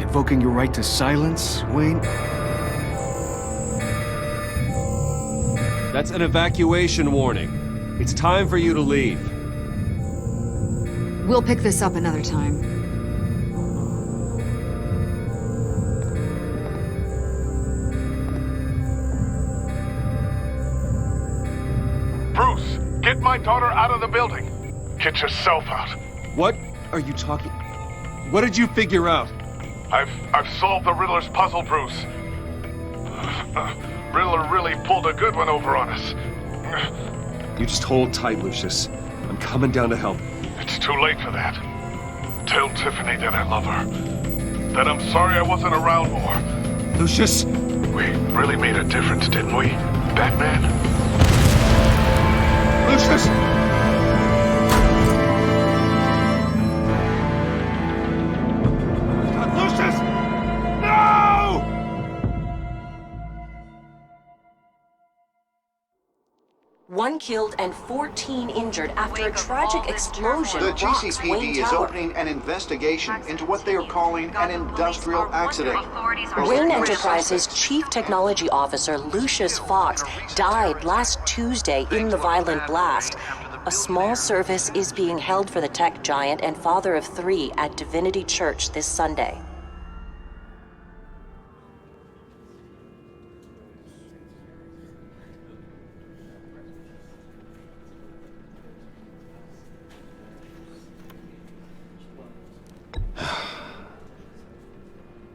It invoking your right to silence, Wayne? That's an evacuation warning. It's time for you to leave. We'll pick this up another time. Bruce, get my daughter out of the building. Get yourself out. What are you talking? What did you figure out? I've solved the Riddler's puzzle, Bruce. Riddler really pulled a good one over on us. You just hold tight, Lucius. I'm coming down to help. It's too late for that. Tell Tiffany that I love her. That I'm sorry I wasn't around more. Lucius! We really made a difference, didn't we, Batman? Lucius! Lucius! No! One killed and 14 injured after a tragic explosion The rocks GCPD Wayne is Tower. opening an investigation into what they are calling an industrial accident. Wayne Enterprises' Chief Technology Officer Lucius Fox died last Tuesday in the violent blast. A small service is being held for the tech giant and father of 3 at Divinity Church this Sunday.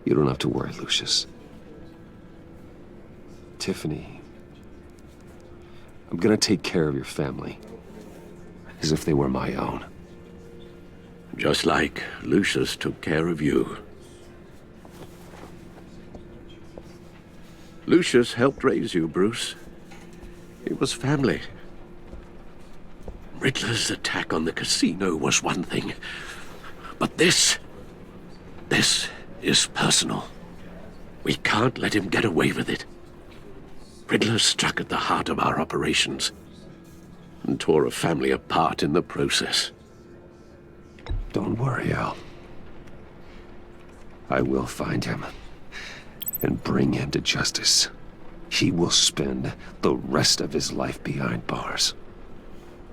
You don't have to worry, Lucius. Tiffany, I'm gonna take care of your family. As if they were my own. Just like Lucius took care of you. Lucius helped raise you, Bruce. It was family. Riddler's attack on the casino was one thing. But this is personal. We can't let him get away with it. Riddler struck at the heart of our operations and tore a family apart in the process. Don't worry, Al. I will find him and bring him to justice. He will spend the rest of his life behind bars.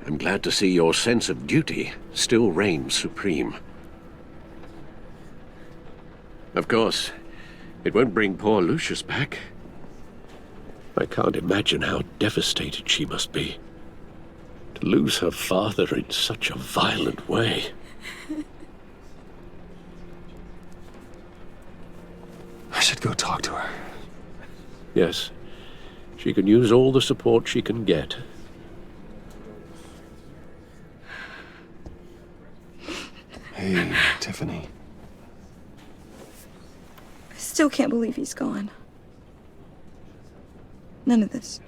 I'm glad to see your sense of duty still reigns supreme. Of course, it won't bring poor Lucius back. I can't imagine how devastated she must be. To lose her father in such a violent way. I should go talk to her. Yes, she can use all the support she can get. Hey, Tiffany. I still can't believe he's gone. None of this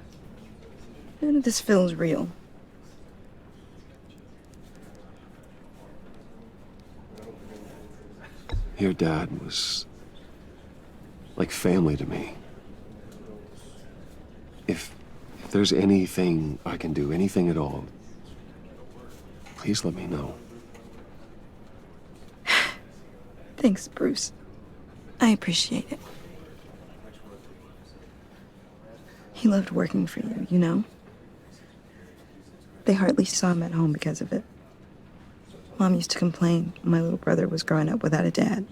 feels real. Your dad was like family to me. If there's anything I can do, anything at all, please let me know. Thanks, Bruce. I appreciate it. He loved working for you, you know? They hardly saw him at home because of it. Mom used to complain when my little brother was growing up without a dad.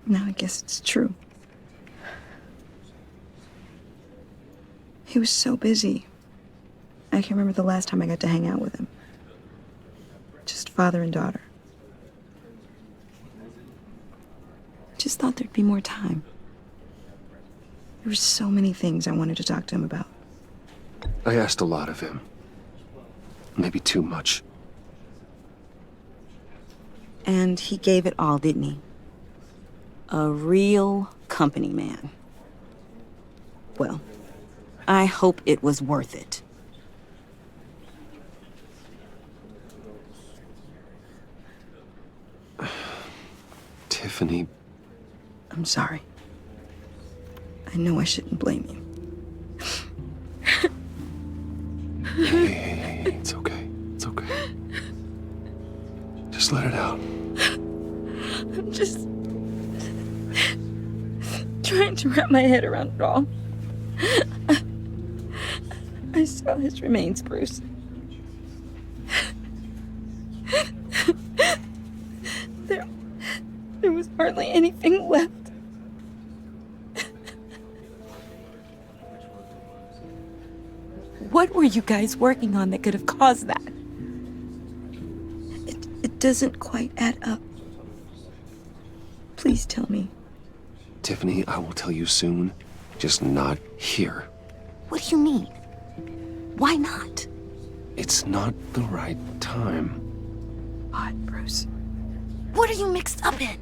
Now I guess it's true. He was so busy. I can't remember the last time I got to hang out with him. Just father and daughter. Just thought there'd be more time. There were so many things I wanted to talk to him about. I asked a lot of him. Maybe too much. And he gave it all, didn't he? A real company man. Well, I hope it was worth it. Tiffany. I'm sorry. I know I shouldn't blame you. Hey, it's okay. It's okay. Just let it out. trying to wrap my head around it all. I saw his remains, Bruce. There was hardly anything left. What were you guys working on that could have caused that? It doesn't quite add up. Please tell me. Tiffany, I will tell you soon. Just not here. What do you mean? Why not? It's not the right time. God, Bruce. What are you mixed up in?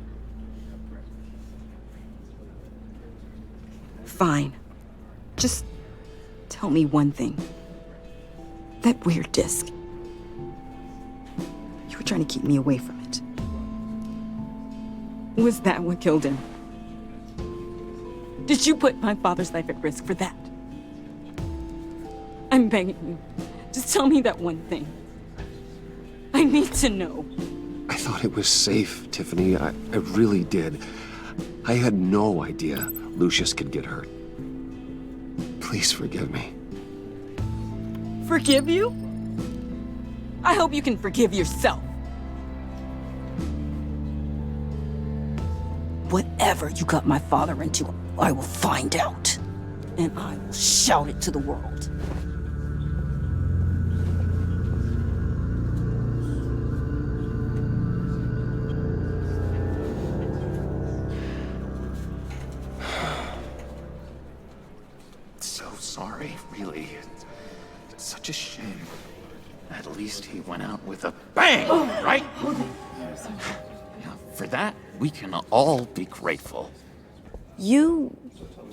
Fine. Just tell me one thing. That weird disc. You were trying to keep me away from it. Was that what killed him? Did you put my father's life at risk for that? I'm begging you. Just tell me that one thing. I need to know. I thought it was safe, Tiffany. I really did. I had no idea Lucius could get hurt. Please forgive me. Forgive you? I hope you can forgive yourself. Whatever you got my father into, I will find out. And I will shout it to the world. So sorry, really. It's such a shame. At least he went out with a bang, right? Yeah, for that, we can all be grateful. You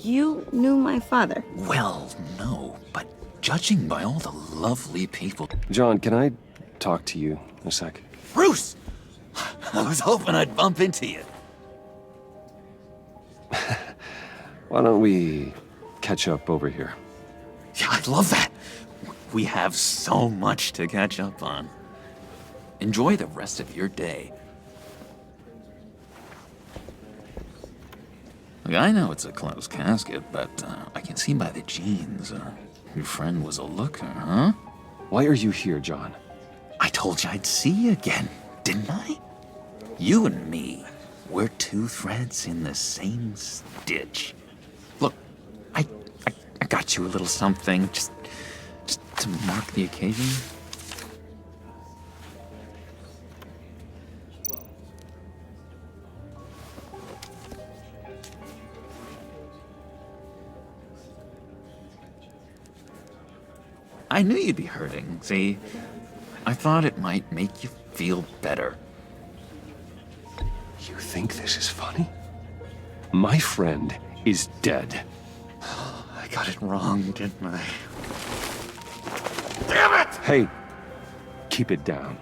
knew my father? Well, no, but judging by all the lovely people... John, can I talk to you a sec? Bruce! I was hoping I'd bump into you. Why don't we catch up over here? Yeah, I'd love that. We have so much to catch up on. Enjoy the rest of your day. Look, I know it's a closed casket, but I can see by the jeans. Your friend was a looker, huh? Why are you here, John? I told you I'd see you again, didn't I? You and me, we're two threads in the same stitch. Look, I got you a little something, just to mark the occasion. I knew you'd be hurting, see? I thought it might make you feel better. You think this is funny? My friend is dead. I got it wrong, didn't I? Damn it! Hey, keep it down.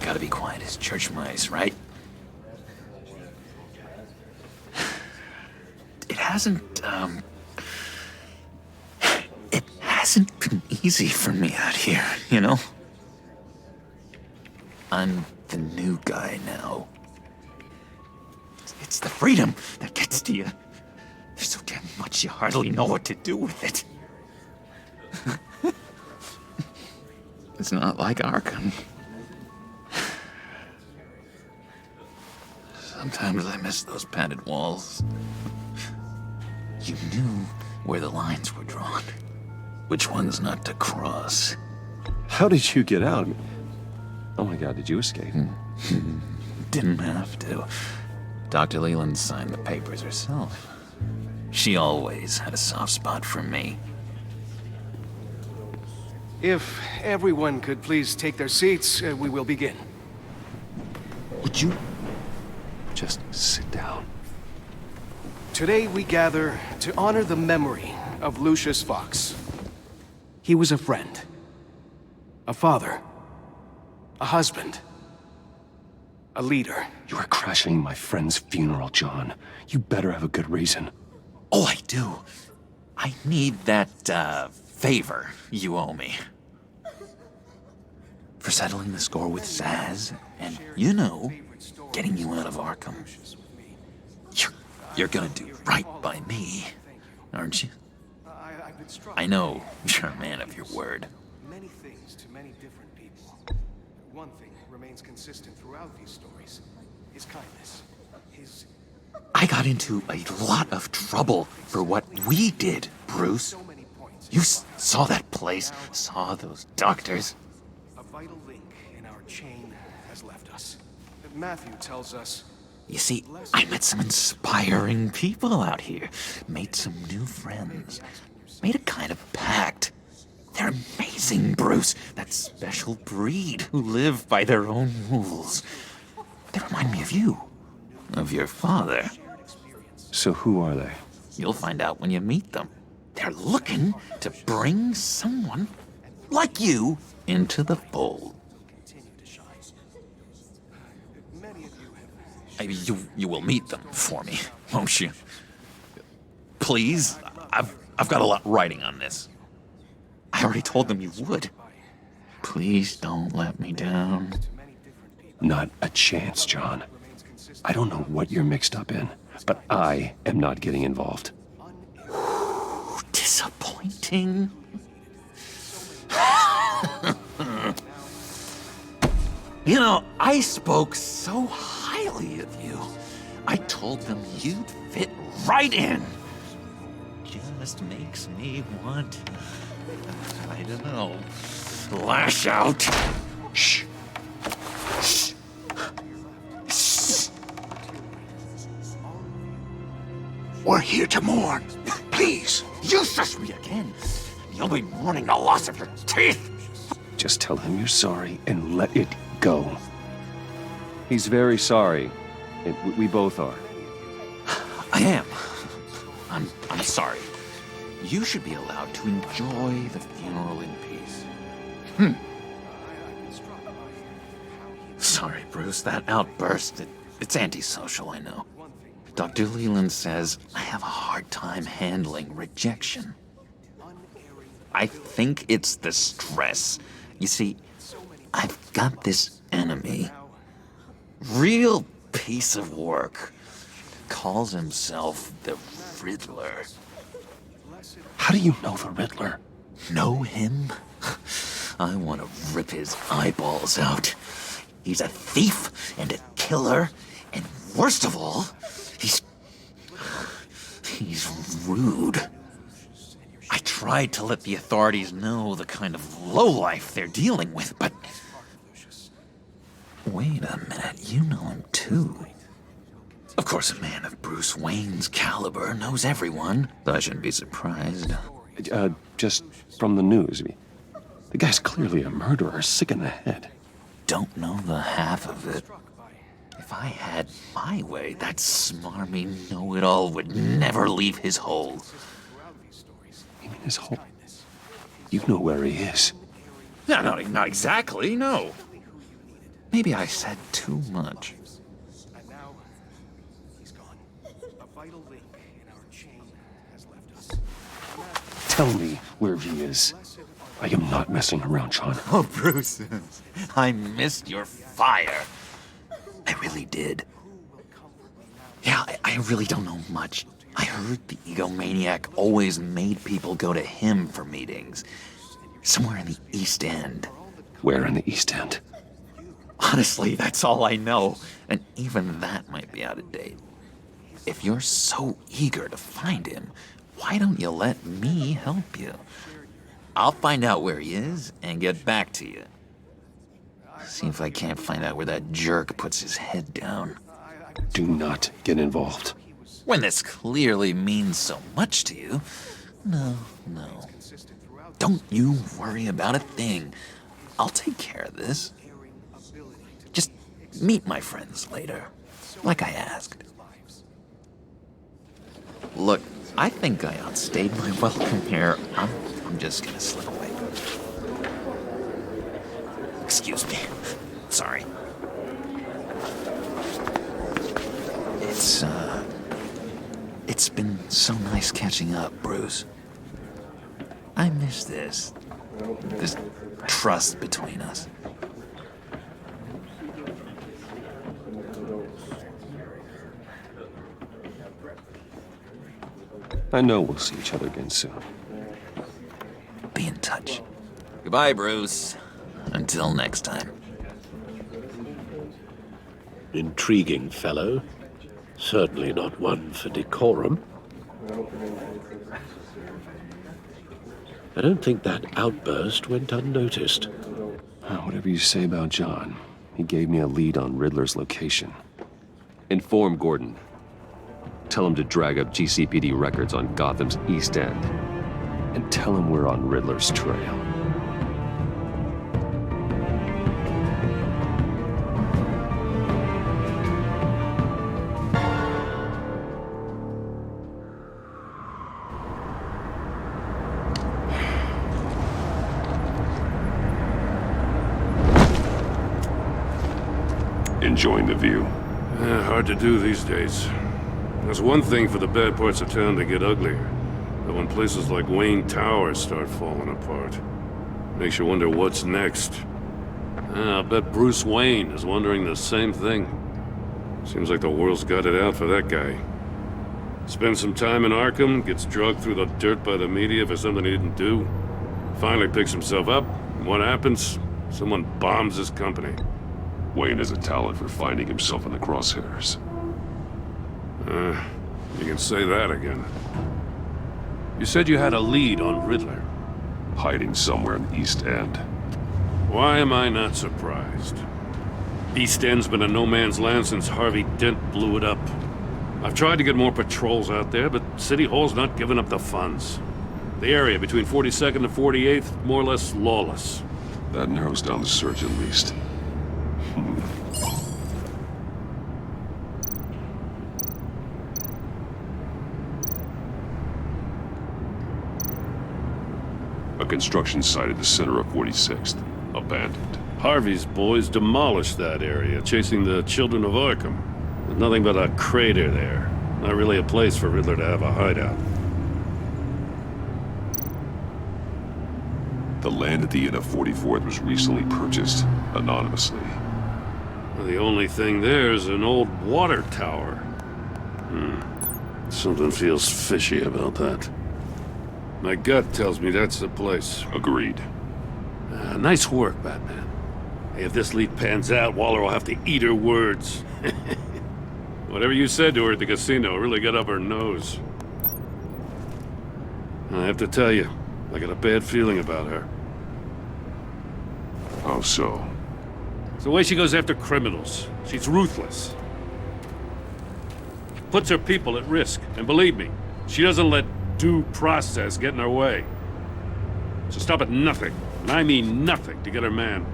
Gotta be quiet as church mice, right? It hasn't been easy for me out here, you know? I'm the new guy now. It's the freedom that gets to you. There's so damn much you hardly know what to do with it. It's not like Arkham. Sometimes I miss those padded walls. You knew where the lines were drawn. Which ones not to cross. How did you get out? Oh my God, did you escape? Didn't have to. Dr. Leland signed the papers herself. She always had a soft spot for me. If everyone could please take their seats, we will begin. Would you just sit down? Today we gather to honor the memory of Lucius Fox. He was a friend, a father, a husband, a leader. You are crashing my friend's funeral, John. You better have a good reason. Oh, I do. I need that, favor you owe me. For settling the score with Zaz, and, you know, getting you out of Arkham. You're gonna do right by me, aren't you? I know you're a man of your word. Many things to many different people. One thing remains consistent throughout these stories. His kindness. His... I got into a lot of trouble for what we did, Bruce. You saw that place, saw those doctors. A vital link in our chain has left us. Matthew tells us... You see, I met some inspiring people out here. Made some new friends. Made a kind of pact. They're amazing, Bruce. That special breed who live by their own rules. They remind me of you. Of your father. So who are they? You'll find out when you meet them. They're looking to bring someone like you into the fold. You will meet them for me, won't you? Please? I've got a lot riding on this. I already told them you would. Please don't let me down. Not a chance, John. I don't know what you're mixed up in, but I am not getting involved. Disappointing. You know, I spoke so highly of you. I told them you'd fit right in. Just makes me want, I don't know, lash out. Shh. Shh. Shh. We're here to mourn. Please. You shush me again. You'll be mourning the loss of your teeth. Just tell him you're sorry and let it go. He's very sorry. We both are. I am. I'm sorry. You should be allowed to enjoy the funeral in peace. Sorry, Bruce. That outburst, it's antisocial, I know. Dr. Leland says I have a hard time handling rejection. I think it's the stress. You see, I've got this enemy. Real piece of work. Calls himself the Riddler. How do you know the Riddler? Know him? I want to rip his eyeballs out. He's a thief and a killer, and worst of all, he's rude. I tried to let the authorities know the kind of lowlife they're dealing with, but... Wait a minute, you know him too. Of course, a man of Bruce Wayne's caliber knows everyone, so I shouldn't be surprised. Just from the news. The guy's clearly a murderer, sick in the head. Don't know the half of it. If I had my way, that smarmy know-it-all would never leave his hole. You mean his hole? You know where he is. No, not exactly, no. Maybe I said too much. Tell me where he is. I am not messing around, John. Oh, Bruce, I missed your fire. I really did. Yeah, I really don't know much. I heard the egomaniac always made people go to him for meetings. Somewhere in the East End. Where in the East End? Honestly, that's all I know. And even that might be out of date. If you're so eager to find him, why don't you let me help you? I'll find out where he is and get back to you. See if I can't find out where that jerk puts his head down. Do not get involved. When this clearly means so much to you. No. Don't you worry about a thing. I'll take care of this. Just meet my friends later, like I asked. Look, I think I outstayed my welcome here. I'm just gonna slip away. Excuse me. Sorry. It's been so nice catching up, Bruce. I miss this trust between us. I know we'll see each other again soon. Be in touch. Goodbye, Bruce. Until next time. Intriguing fellow. Certainly not one for decorum. I don't think that outburst went unnoticed. Whatever you say about John, he gave me a lead on Riddler's location. Inform Gordon. Tell him to drag up GCPD records on Gotham's East End. And tell him we're on Riddler's trail. Enjoying the view? Hard to do these days. There's one thing for the bad parts of town to get uglier. But when places like Wayne Tower start falling apart, makes you wonder what's next. I'll bet Bruce Wayne is wondering the same thing. Seems like the world's got it out for that guy. Spends some time in Arkham, gets dragged through the dirt by the media for something he didn't do. Finally picks himself up, and what happens? Someone bombs his company. Wayne has a talent for finding himself in the crosshairs. You can say that again. You said you had a lead on Riddler. Hiding somewhere in East End. Why am I not surprised? East End's been a no-man's land since Harvey Dent blew it up. I've tried to get more patrols out there, but City Hall's not giving up the funds. The area between 42nd and 48th, more or less lawless. That narrows down the search at least. A construction site at the center of 46th. Abandoned. Harvey's boys demolished that area, chasing the children of Arkham. There's nothing but a crater there. Not really a place for Riddler to have a hideout. The land at the end of 44th was recently purchased, anonymously. The only thing there is an old water tower. Something feels fishy about that. My gut tells me that's the place. Agreed. Nice work, Batman. Hey, if this lead pans out, Waller will have to eat her words. Whatever you said to her at the casino really got up her nose. I have to tell you, I got a bad feeling about her. How so? It's the way she goes after criminals. She's ruthless. Puts her people at risk. And believe me, she doesn't let due process get in her way. So stop at nothing, and I mean nothing, to get her man.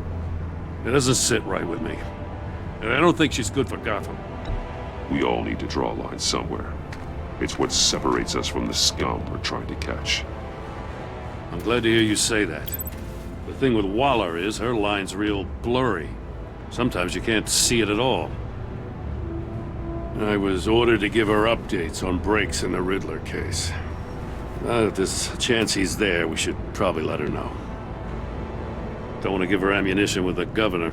It doesn't sit right with me. And I don't think she's good for Gotham. We all need to draw a line somewhere. It's what separates us from the scum we're trying to catch. I'm glad to hear you say that. The thing with Waller is her line's real blurry. Sometimes you can't see it at all. I was ordered to give her updates on breaks in the Riddler case. If there's a chance he's there, we should probably let her know. Don't want to give her ammunition with the governor.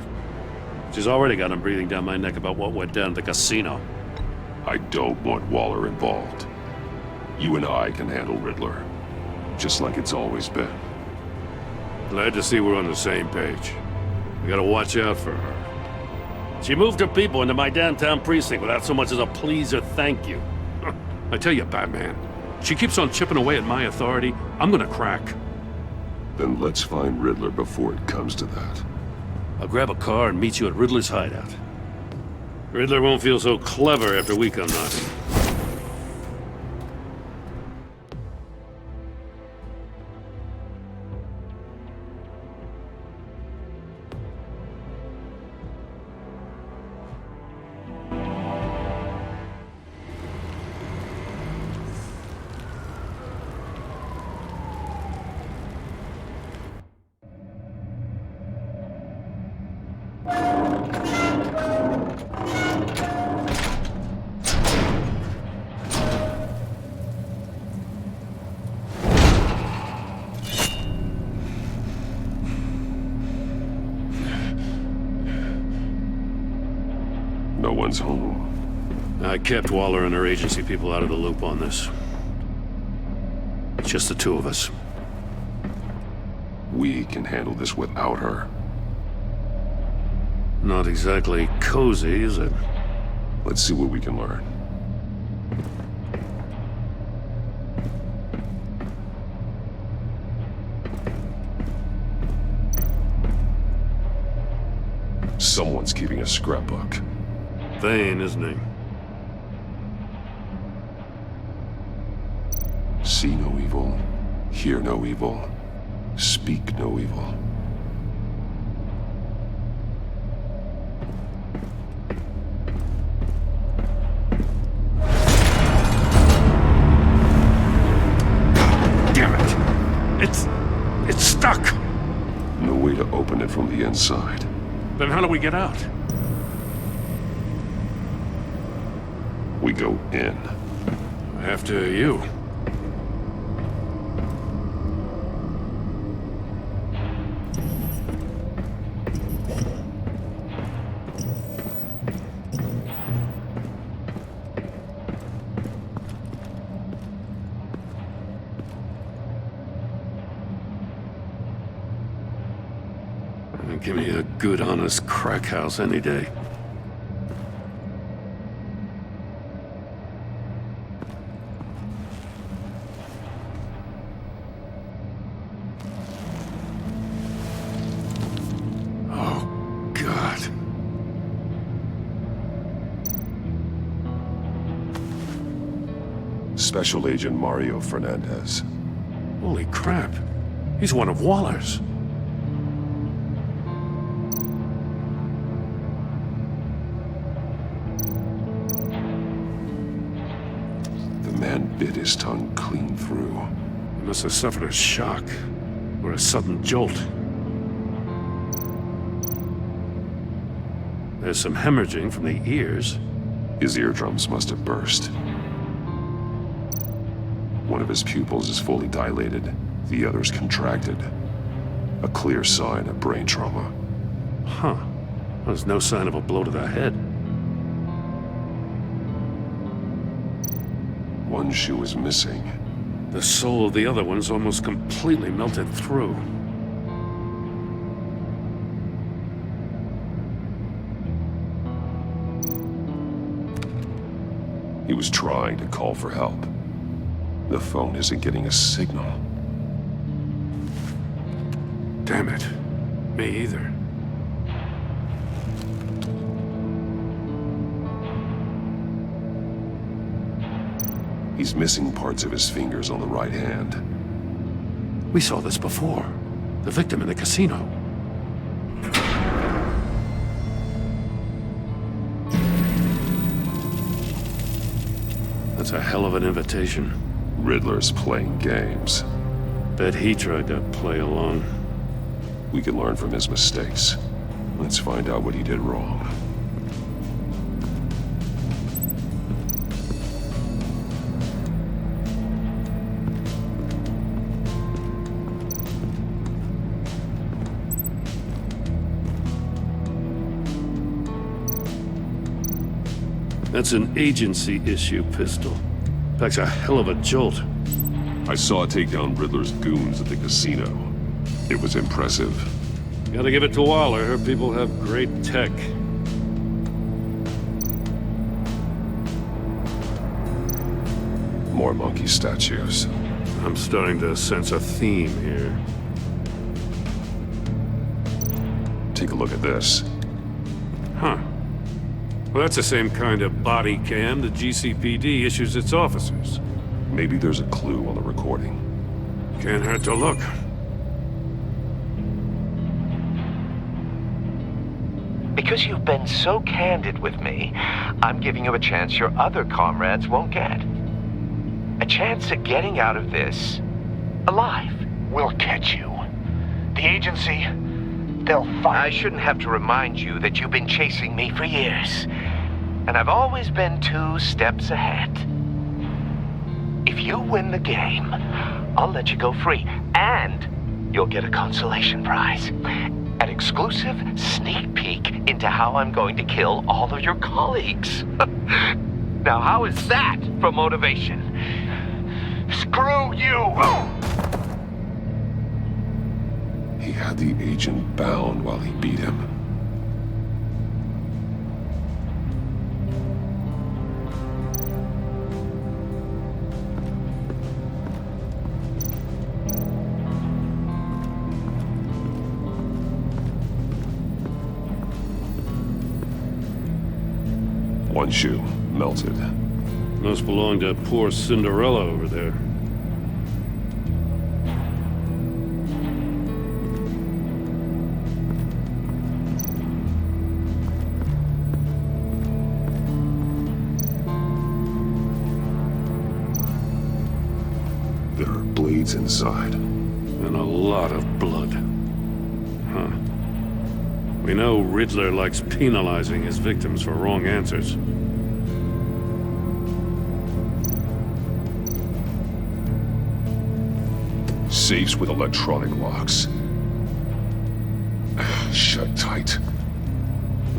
She's already got him breathing down my neck about what went down at the casino. I don't want Waller involved. You and I can handle Riddler, just like it's always been. Glad to see we're on the same page. We gotta watch out for her. She moved her people into my downtown precinct without so much as a please or thank you. I tell you, Batman, she keeps on chipping away at my authority, I'm gonna crack. Then let's find Riddler before it comes to that. I'll grab a car and meet you at Riddler's hideout. Riddler won't feel so clever after we come knocking. No one's home. I kept Waller and her agency people out of the loop on this. Just the two of us. We can handle this without her. Not exactly cozy, is it? Let's see what we can learn. Someone's keeping a scrapbook. Thane, isn't he? See no evil, hear no evil, speak no evil. Damn it! It's stuck! No way to open it from the inside. Then how do we get out? We go in. After you. Give me a good, honest crack house any day. Oh, God. Special Agent Mario Fernandez. Holy crap. He's one of Waller's. Bit his tongue clean through. He must have suffered a shock, or a sudden jolt. There's some hemorrhaging from the ears. His eardrums must have burst. One of his pupils is fully dilated, the other's contracted. A clear sign of brain trauma. Huh. There's no sign of a blow to the head. One shoe is missing. The sole of the other one's almost completely melted through. He was trying to call for help. The phone isn't getting a signal. Damn it. Me either. He's missing parts of his fingers on the right hand. We saw this before. The victim in the casino. That's a hell of an invitation. Riddler's playing games. Bet he tried to play along. We can learn from his mistakes. Let's find out what he did wrong. That's an agency issue pistol. Packs a hell of a jolt. I saw it take down Riddler's goons at the casino. It was impressive. Gotta give it to Waller. Her people have great tech. More monkey statues. I'm starting to sense a theme here. Take a look at this. Huh. Well, that's the same kind of body cam the GCPD issues its officers. Maybe there's a clue on the recording. Can't hurt to look. Because you've been so candid with me, I'm giving you a chance your other comrades won't get. A chance at getting out of this alive. We'll catch you. The agency, they'll find I shouldn't have to remind you that you've been chasing me for years. And I've always been 2 steps ahead. If you win the game, I'll let you go free. And you'll get a consolation prize. An exclusive sneak peek into how I'm going to kill all of your colleagues. Now, how is that for motivation? Screw you! He had the agent bound while he beat him. One shoe, melted. Must belong to poor Cinderella over there. There are bleeds inside. And a lot of blood. Huh. We know Riddler likes penalizing his victims for wrong answers. Safes with electronic locks. Shut tight.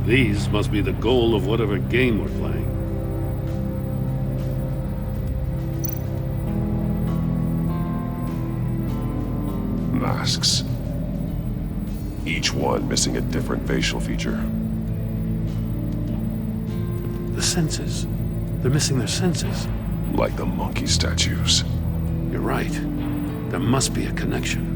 These must be the goal of whatever game we're playing. Masks. Each one missing a different facial feature. The senses. They're missing their senses. Like the monkey statues. You're right. There must be a connection.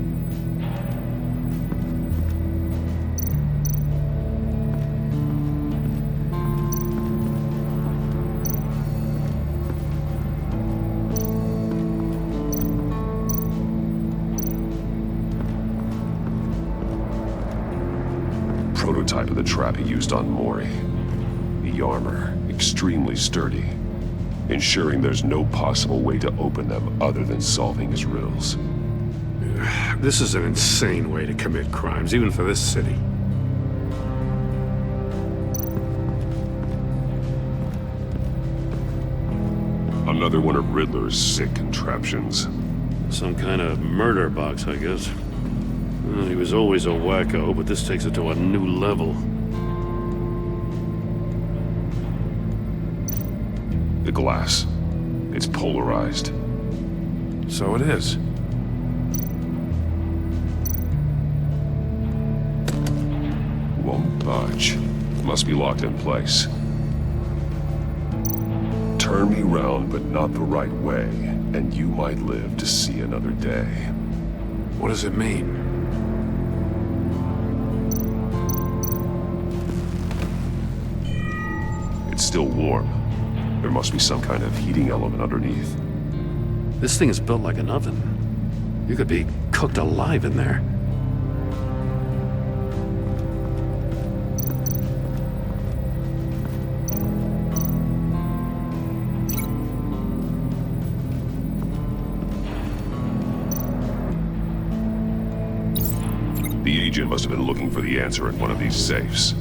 Prototype of the trap he used on Mori. The armor, extremely sturdy, ensuring there's no possible way to open them other than solving his riddles. This is an insane way to commit crimes, even for this city. Another one of Riddler's sick contraptions. Some kind of murder box, I guess. Well, he was always a wacko, but this takes it to a new level. The glass. It's polarized. So it is. Won't budge. Must be locked in place. Turn me round, but not the right way, and you might live to see another day. What does it mean? It's still warm. There must be some kind of heating element underneath. This thing is built like an oven. You could be cooked alive in there. The agent must have been looking for the answer in one of these safes.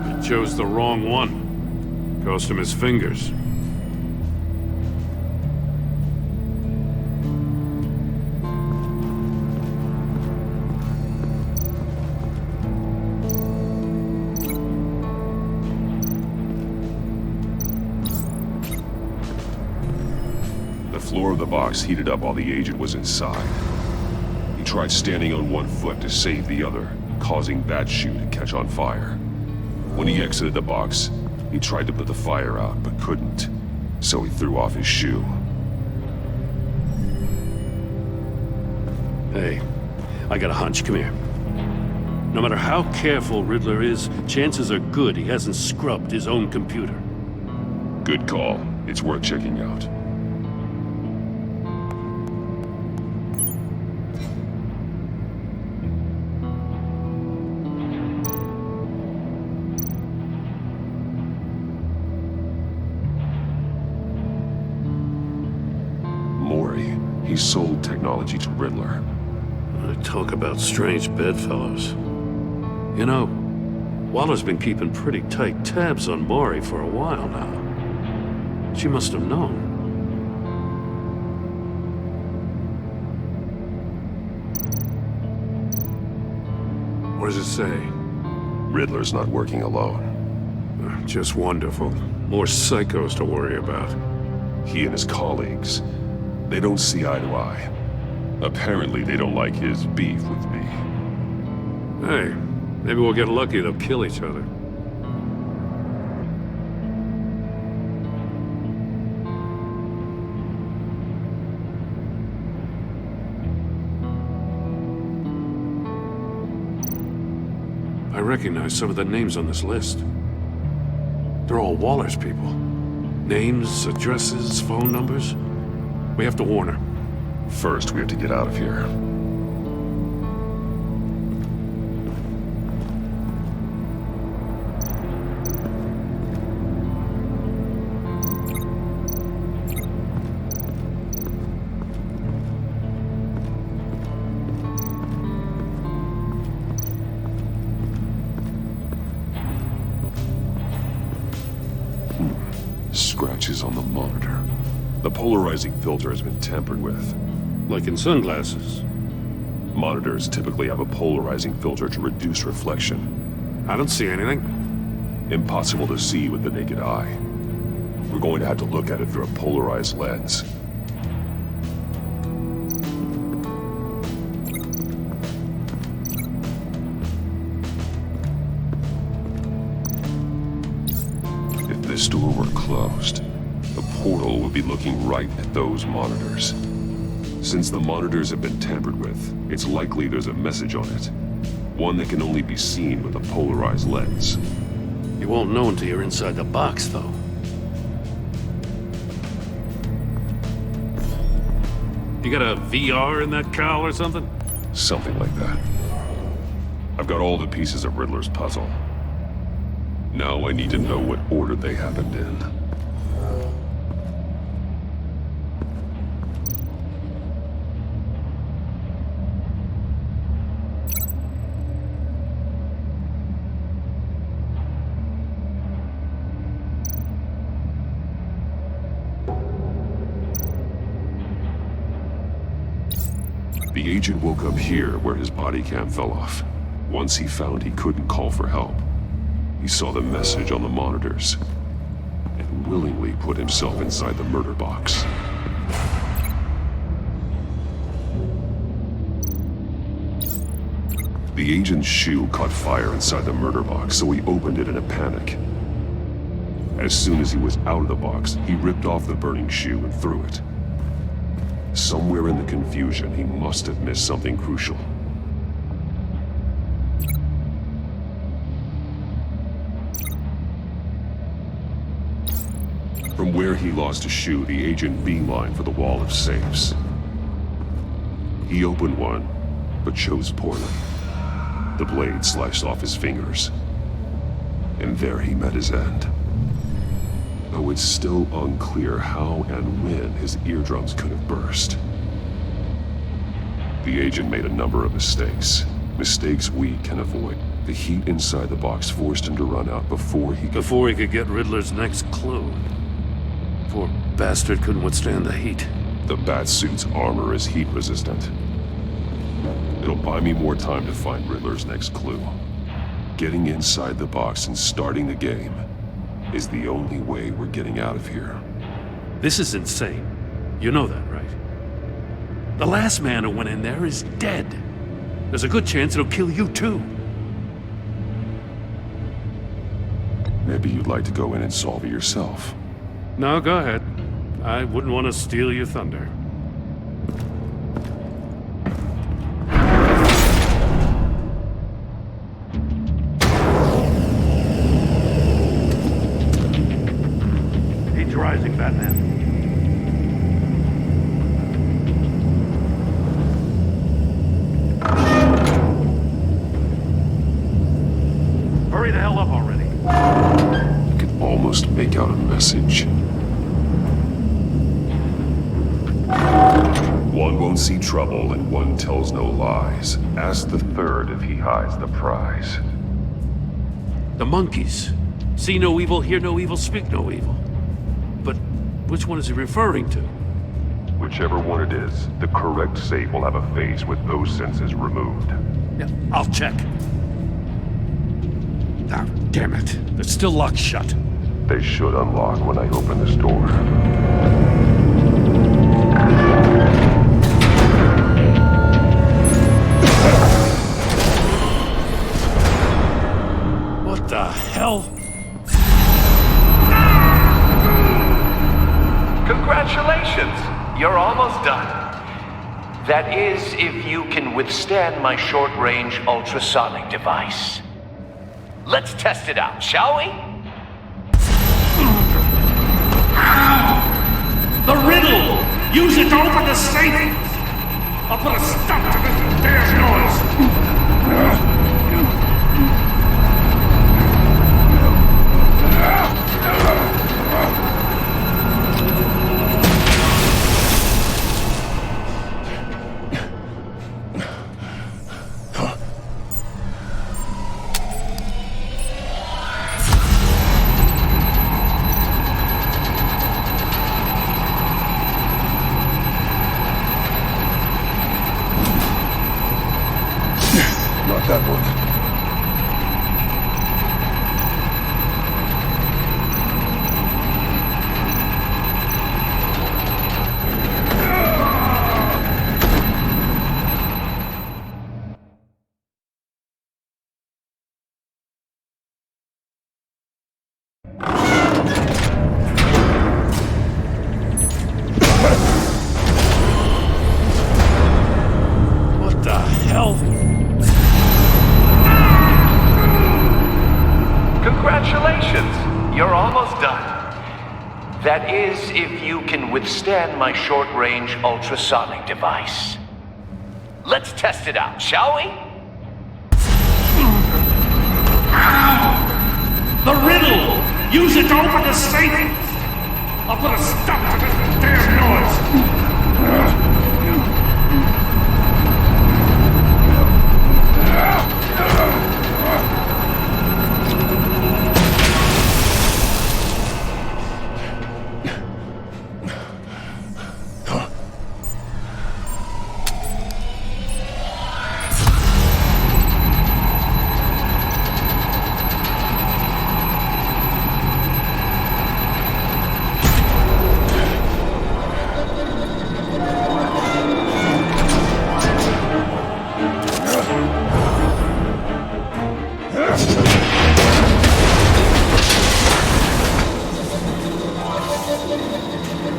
He chose the wrong one. Cost him his fingers. The floor of the box heated up while the agent was inside. He tried standing on one foot to save the other, causing that shoe to catch on fire. When he exited the box, he tried to put the fire out, but couldn't, so he threw off his shoe. Hey, I got a hunch. Come here. No matter how careful Riddler is, chances are good he hasn't scrubbed his own computer. Good call. It's worth checking out. Mori, he sold technology to Riddler. Talk about strange bedfellows. You know, Waller's been keeping pretty tight tabs on Mori for a while now. She must have known. What does it say? Riddler's not working alone. Just wonderful. More psychos to worry about. He and his colleagues, they don't see eye to eye. Apparently they don't like his beef with me. Hey, maybe we'll get lucky, they'll kill each other. I recognize some of the names on this list. They're all Waller's people. Names, addresses, phone numbers. We have to warn her. First, we have to get out of here. Scratches on the monitor. The polarizing filter has been tampered with. Like in sunglasses. Monitors typically have a polarizing filter to reduce reflection. I don't see anything. Impossible to see with the naked eye. We're going to have to look at it through a polarized lens. If this door were closed, the portal would be looking right at those monitors. Since the monitors have been tampered with, it's likely there's a message on it. One that can only be seen with a polarized lens. You won't know until you're inside the box, though. You got a VR in that cowl or something? Something like that. I've got all the pieces of Riddler's puzzle. Now I need to know what order they happened in. The agent woke up here where his body cam fell off. Once he found he couldn't call for help, he saw the message on the monitors and willingly put himself inside the murder box. The agent's shoe caught fire inside the murder box, so he opened it in a panic. As soon as he was out of the box, he ripped off the burning shoe and threw it. Somewhere in the confusion, he must have missed something crucial. From where he lost a shoe, the agent beelined for the wall of safes. He opened one, but chose poorly. The blade sliced off his fingers. And there he met his end. Though it's still unclear how and when his eardrums could have burst. The agent made a number of mistakes. Mistakes we can avoid. The heat inside the box forced him to run out before he could get Riddler's next clue. Poor bastard couldn't withstand the heat. The Batsuit's armor is heat resistant. It'll buy me more time to find Riddler's next clue. Getting inside the box and starting the game is the only way we're getting out of here. This is insane. You know that, right? The last man who went in there is dead. There's a good chance it'll kill you too. Maybe you'd like to go in and solve it yourself. No, go ahead. I wouldn't want to steal your thunder. Heat's rising, Batman. Hurry the hell up already. I can almost make out a message. One won't see trouble and one tells no lies. Ask the third if he hides the prize. The monkeys. See no evil, hear no evil, speak no evil. But which one is he referring to? Whichever one it is, the correct safe will have a face with those senses removed. Yeah, I'll check. Ah, damn it. They're still locked shut. They should unlock when I open this door. What the hell? Congratulations! You're almost done. That is, if you can withstand my short-range ultrasonic device. Let's test it out, shall we? The riddle! Use it to open the safe! I'll put a stop to this bear's noise! Not that one. What the hell? Congratulations! You're almost done. That is, if you can withstand my short-range ultrasonic device. Let's test it out, shall we? The riddle! Use it to open the safe! I'll put a stop to this damn noise!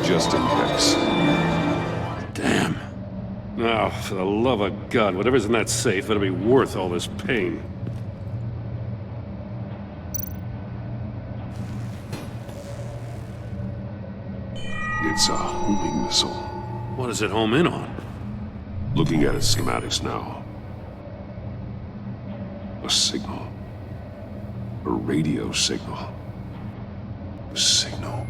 Just in case. Damn. Now, for the love of God, whatever's in that safe better be worth all this pain. It's a homing missile. What does it home in on? Looking at its schematics now. A signal. A radio signal. A signal.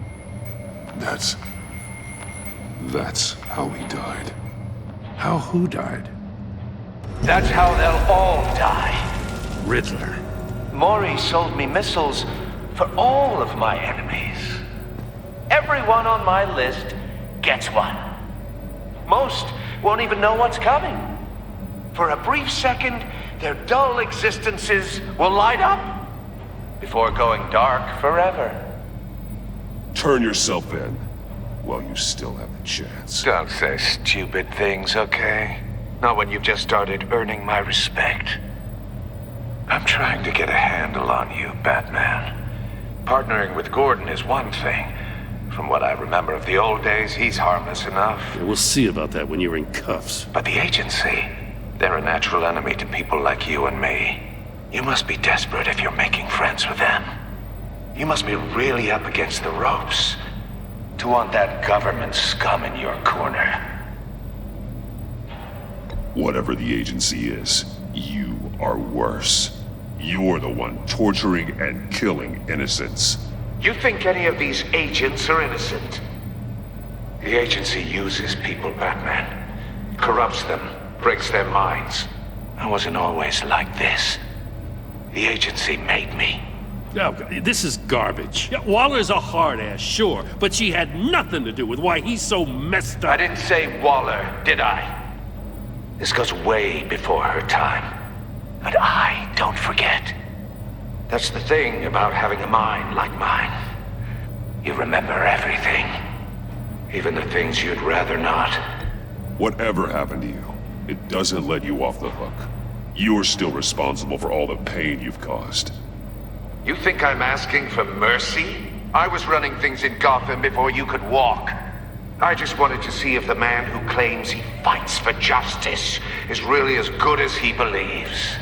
That's how he died. How who died? That's how they'll all die. Riddler. Maury sold me missiles for all of my enemies. Everyone on my list gets one. Most won't even know what's coming. For a brief second, their dull existences will light up before going dark forever. Turn yourself in while you still have the chance. Don't say stupid things, okay? Not when you've just started earning my respect. I'm trying to get a handle on you, Batman. Partnering with Gordon is one thing. From what I remember of the old days, he's harmless enough. Yeah, we'll see about that when you're in cuffs. But the agency, they're a natural enemy to people like you and me. You must be desperate if you're making friends with them. You must be really up against the ropes to want that government scum in your corner. Whatever the agency is, you are worse. You're the one torturing and killing innocents. You think any of these agents are innocent? The agency uses people, Batman. Corrupts them, breaks their minds. I wasn't always like this. The agency made me. Oh, this is garbage. Yeah, Waller's a hard-ass, sure, but she had nothing to do with why he's so messed up. I didn't say Waller, did I? This goes way before her time. But I don't forget. That's the thing about having a mind like mine. You remember everything. Even the things you'd rather not. Whatever happened to you, it doesn't let you off the hook. You're still responsible for all the pain you've caused. You think I'm asking for mercy? I was running things in Gotham before you could walk. I just wanted to see if the man who claims he fights for justice is really as good as he believes.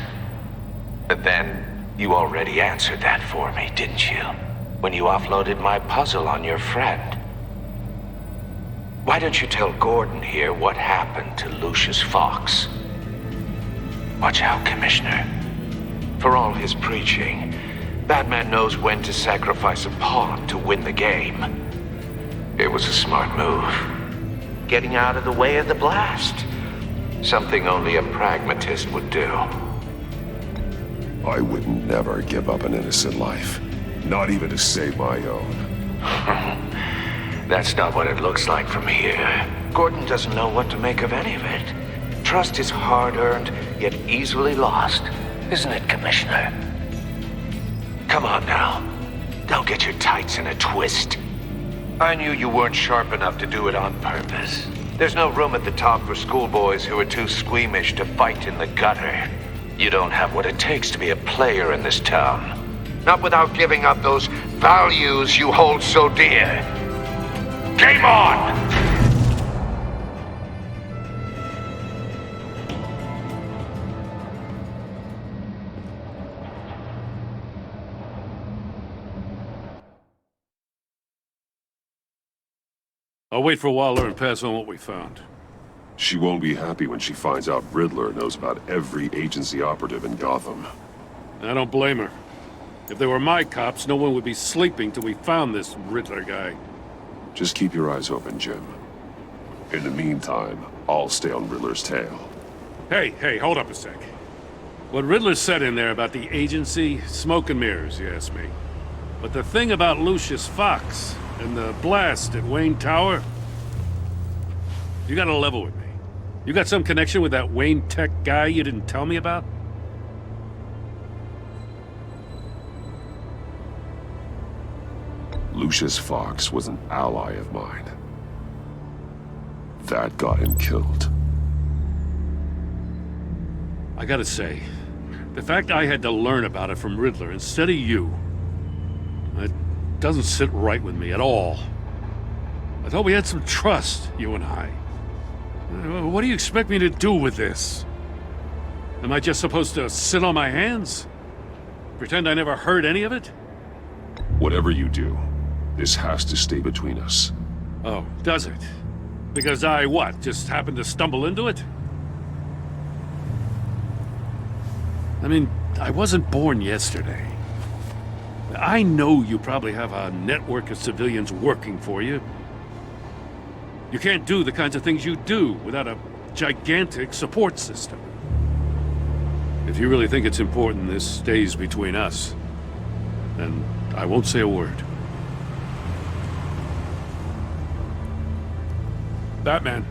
But then, you already answered that for me, didn't you? When you offloaded my puzzle on your friend. Why don't you tell Gordon here what happened to Lucius Fox? Watch out, Commissioner. For all his preaching, Batman knows when to sacrifice a pawn to win the game. It was a smart move. Getting out of the way of the blast. Something only a pragmatist would do. I would never give up an innocent life. Not even to save my own. That's not what it looks like from here. Gordon doesn't know what to make of any of it. Trust is hard-earned, yet easily lost. Isn't it, Commissioner? Come on now. Don't get your tights in a twist. I knew you weren't sharp enough to do it on purpose. There's no room at the top for schoolboys who are too squeamish to fight in the gutter. You don't have what it takes to be a player in this town. Not without giving up those values you hold so dear. Game on! I'll wait for Waller and pass on what we found. She won't be happy when she finds out Riddler knows about every agency operative in Gotham. I don't blame her. If they were my cops, no one would be sleeping till we found this Riddler guy. Just keep your eyes open, Jim. In the meantime, I'll stay on Riddler's tail. Hey, hold up a sec. What Riddler said in there about the agency, smoke and mirrors, you ask me. But the thing about Lucius Fox and the blast at Wayne Tower, you gotta level with me. You got some connection with that Wayne Tech guy you didn't tell me about? Lucius Fox was an ally of mine. That got him killed. I gotta say, the fact I had to learn about it from Riddler instead of you, it doesn't sit right with me at all. I thought we had some trust, you and I. What do you expect me to do with this? Am I just supposed to sit on my hands? Pretend I never heard any of it? Whatever you do, this has to stay between us. Oh, does it? Because I, what, just happened to stumble into it? I mean, I wasn't born yesterday. I know you probably have a network of civilians working for you. You can't do the kinds of things you do without a gigantic support system. If you really think it's important this stays between us, then I won't say a word. Batman.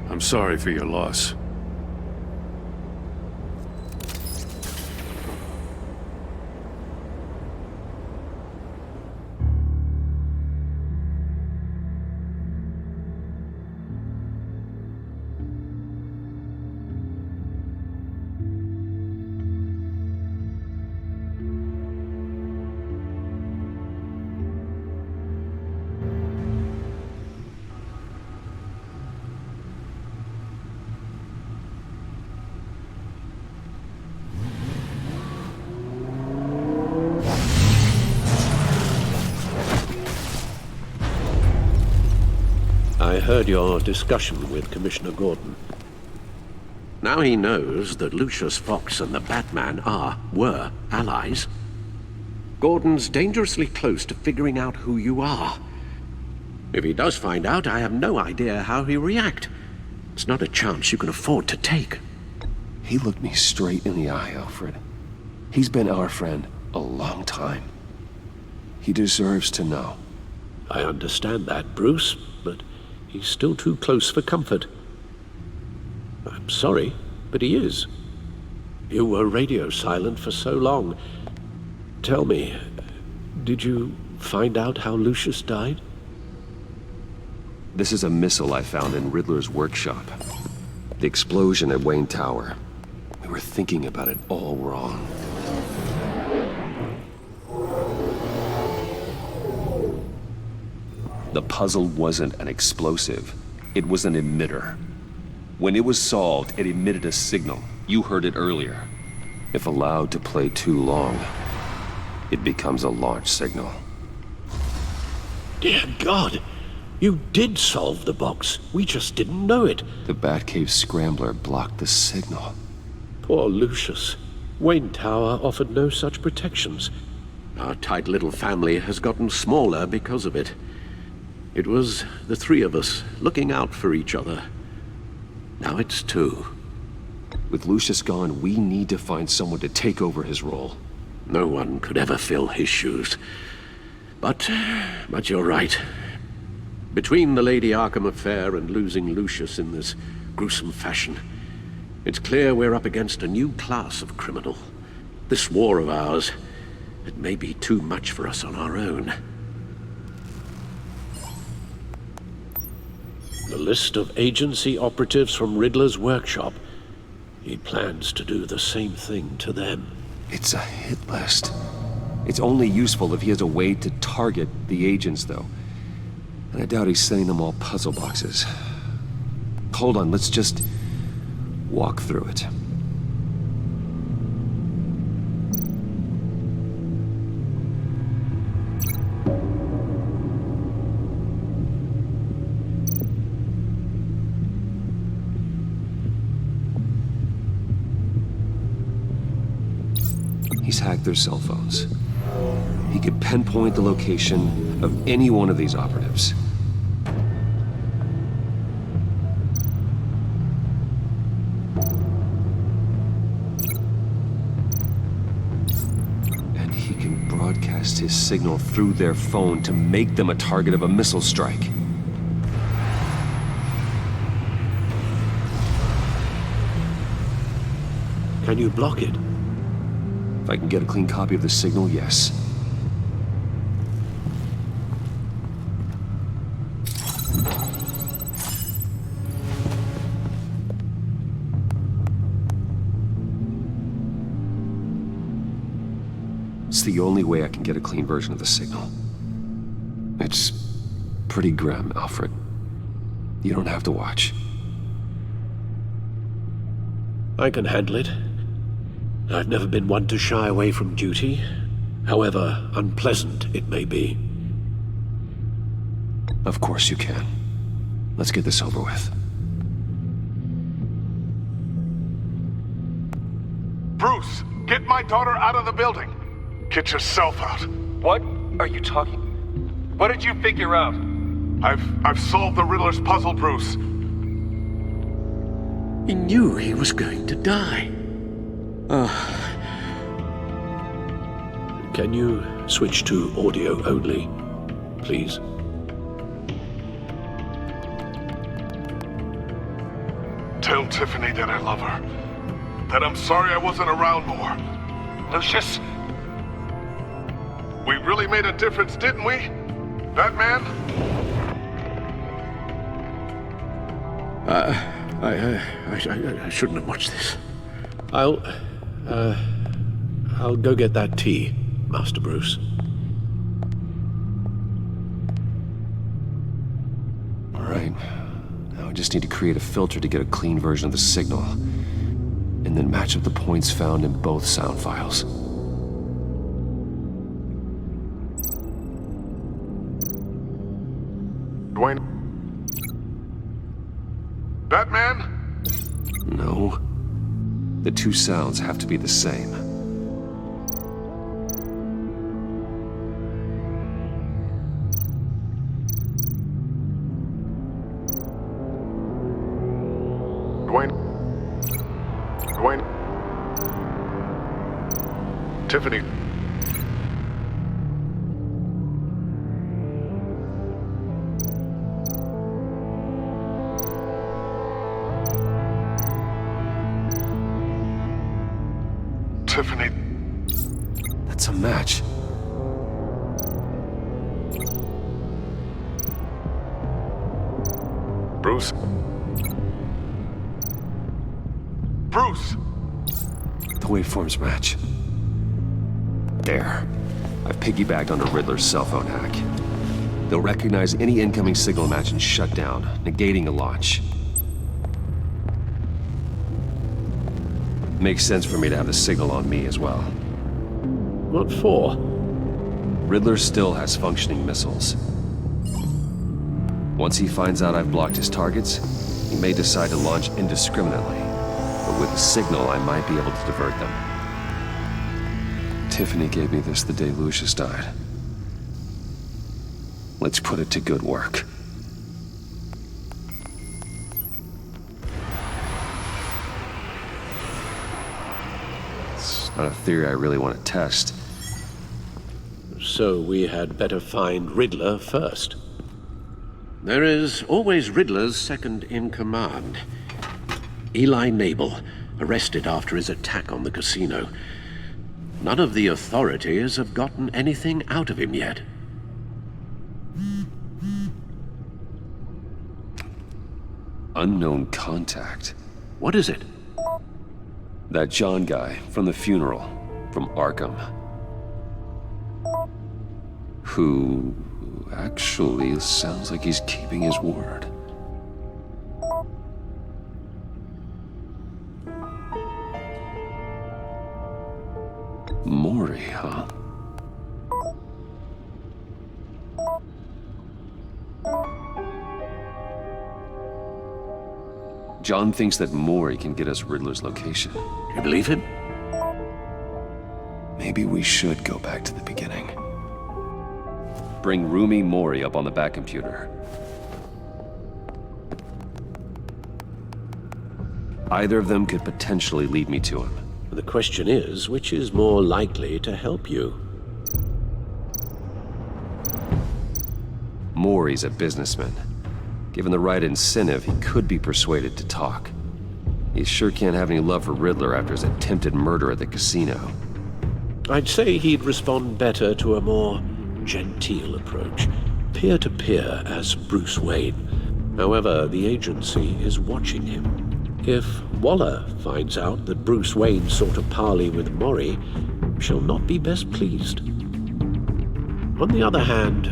I'm sorry for your loss. I heard your discussion with Commissioner Gordon. Now he knows that Lucius Fox and the Batman were allies. Gordon's dangerously close to figuring out who you are. If he does find out, I have no idea how he'll react. It's not a chance you can afford to take. He looked me straight in the eye, Alfred. He's been our friend a long time. He deserves to know. I understand that, Bruce, but he's still too close for comfort. I'm sorry, but he is. You were radio silent for so long. Tell me, did you find out how Lucius died? This is a missile I found in Riddler's workshop. The explosion at Wayne Tower. We were thinking about it all wrong. The puzzle wasn't an explosive. It was an emitter. When it was solved, it emitted a signal. You heard it earlier. If allowed to play too long, it becomes a launch signal. Dear God! You did solve the box. We just didn't know it. The Batcave scrambler blocked the signal. Poor Lucius. Wayne Tower offered no such protections. Our tight little family has gotten smaller because of it. It was the three of us looking out for each other. Now it's two. With Lucius gone, we need to find someone to take over his role. No one could ever fill his shoes. But you're right. Between the Lady Arkham affair and losing Lucius in this gruesome fashion, it's clear we're up against a new class of criminal. This war of ours, it may be too much for us on our own. The list of agency operatives from Riddler's workshop. He plans to do the same thing to them. It's a hit list. It's only useful if he has a way to target the agents, though. And I doubt he's sending them all puzzle boxes. Hold on, let's just walk through it. He's hacked their cell phones. He could pinpoint the location of any one of these operatives. And he can broadcast his signal through their phone to make them a target of a missile strike. Can you block it? If I can get a clean copy of the signal, yes. It's the only way I can get a clean version of the signal. It's pretty grim, Alfred. You don't have to watch. I can handle it. I've never been one to shy away from duty, however unpleasant it may be. Of course you can. Let's get this over with. Bruce, get my daughter out of the building. Get yourself out. What are you talking? What did you figure out? I've solved the Riddler's puzzle, Bruce. He knew he was going to die. Can you switch to audio only, please? Tell Tiffany that I love her. That I'm sorry I wasn't around more. Lucius? We really made a difference, didn't we? Batman? I shouldn't have watched this. I'll go get that tea, Master Bruce. All right. Now I just need to create a filter to get a clean version of the signal, and then match up the points found in both sound files. Dwayne? Batman? No. The two sounds have to be the same. Dwayne? Tiffany? match. Bruce? Bruce! The waveforms match. There. I've piggybacked onto Riddler's cell phone hack. They'll recognize any incoming signal match and shut down, negating a launch. Makes sense for me to have the signal on me as well. What for? Riddler still has functioning missiles. Once he finds out I've blocked his targets, he may decide to launch indiscriminately. But with the signal, I might be able to divert them. Tiffany gave me this the day Lucius died. Let's put it to good work. It's not a theory I really want to test. So we had better find Riddler first. There is always Riddler's second in command. Eli Nabel, arrested after his attack on the casino. None of the authorities have gotten anything out of him yet. Unknown contact. What is it? That John guy from the funeral, from Arkham. Who actually sounds like he's keeping his word. Maury, huh? John thinks that Maury can get us Riddler's location. You believe him? Maybe we should go back to the beginning. Bring Rumi Maury up on the back computer. Either of them could potentially lead me to him. The question is, which is more likely to help you? Maury's a businessman. Given the right incentive, he could be persuaded to talk. He sure can't have any love for Riddler after his attempted murder at the casino. I'd say he'd respond better to a more genteel approach, peer-to-peer as Bruce Wayne. However, the agency is watching him. If Waller finds out that Bruce Wayne sought a parley with Maury, she'll not be best pleased. On the other hand,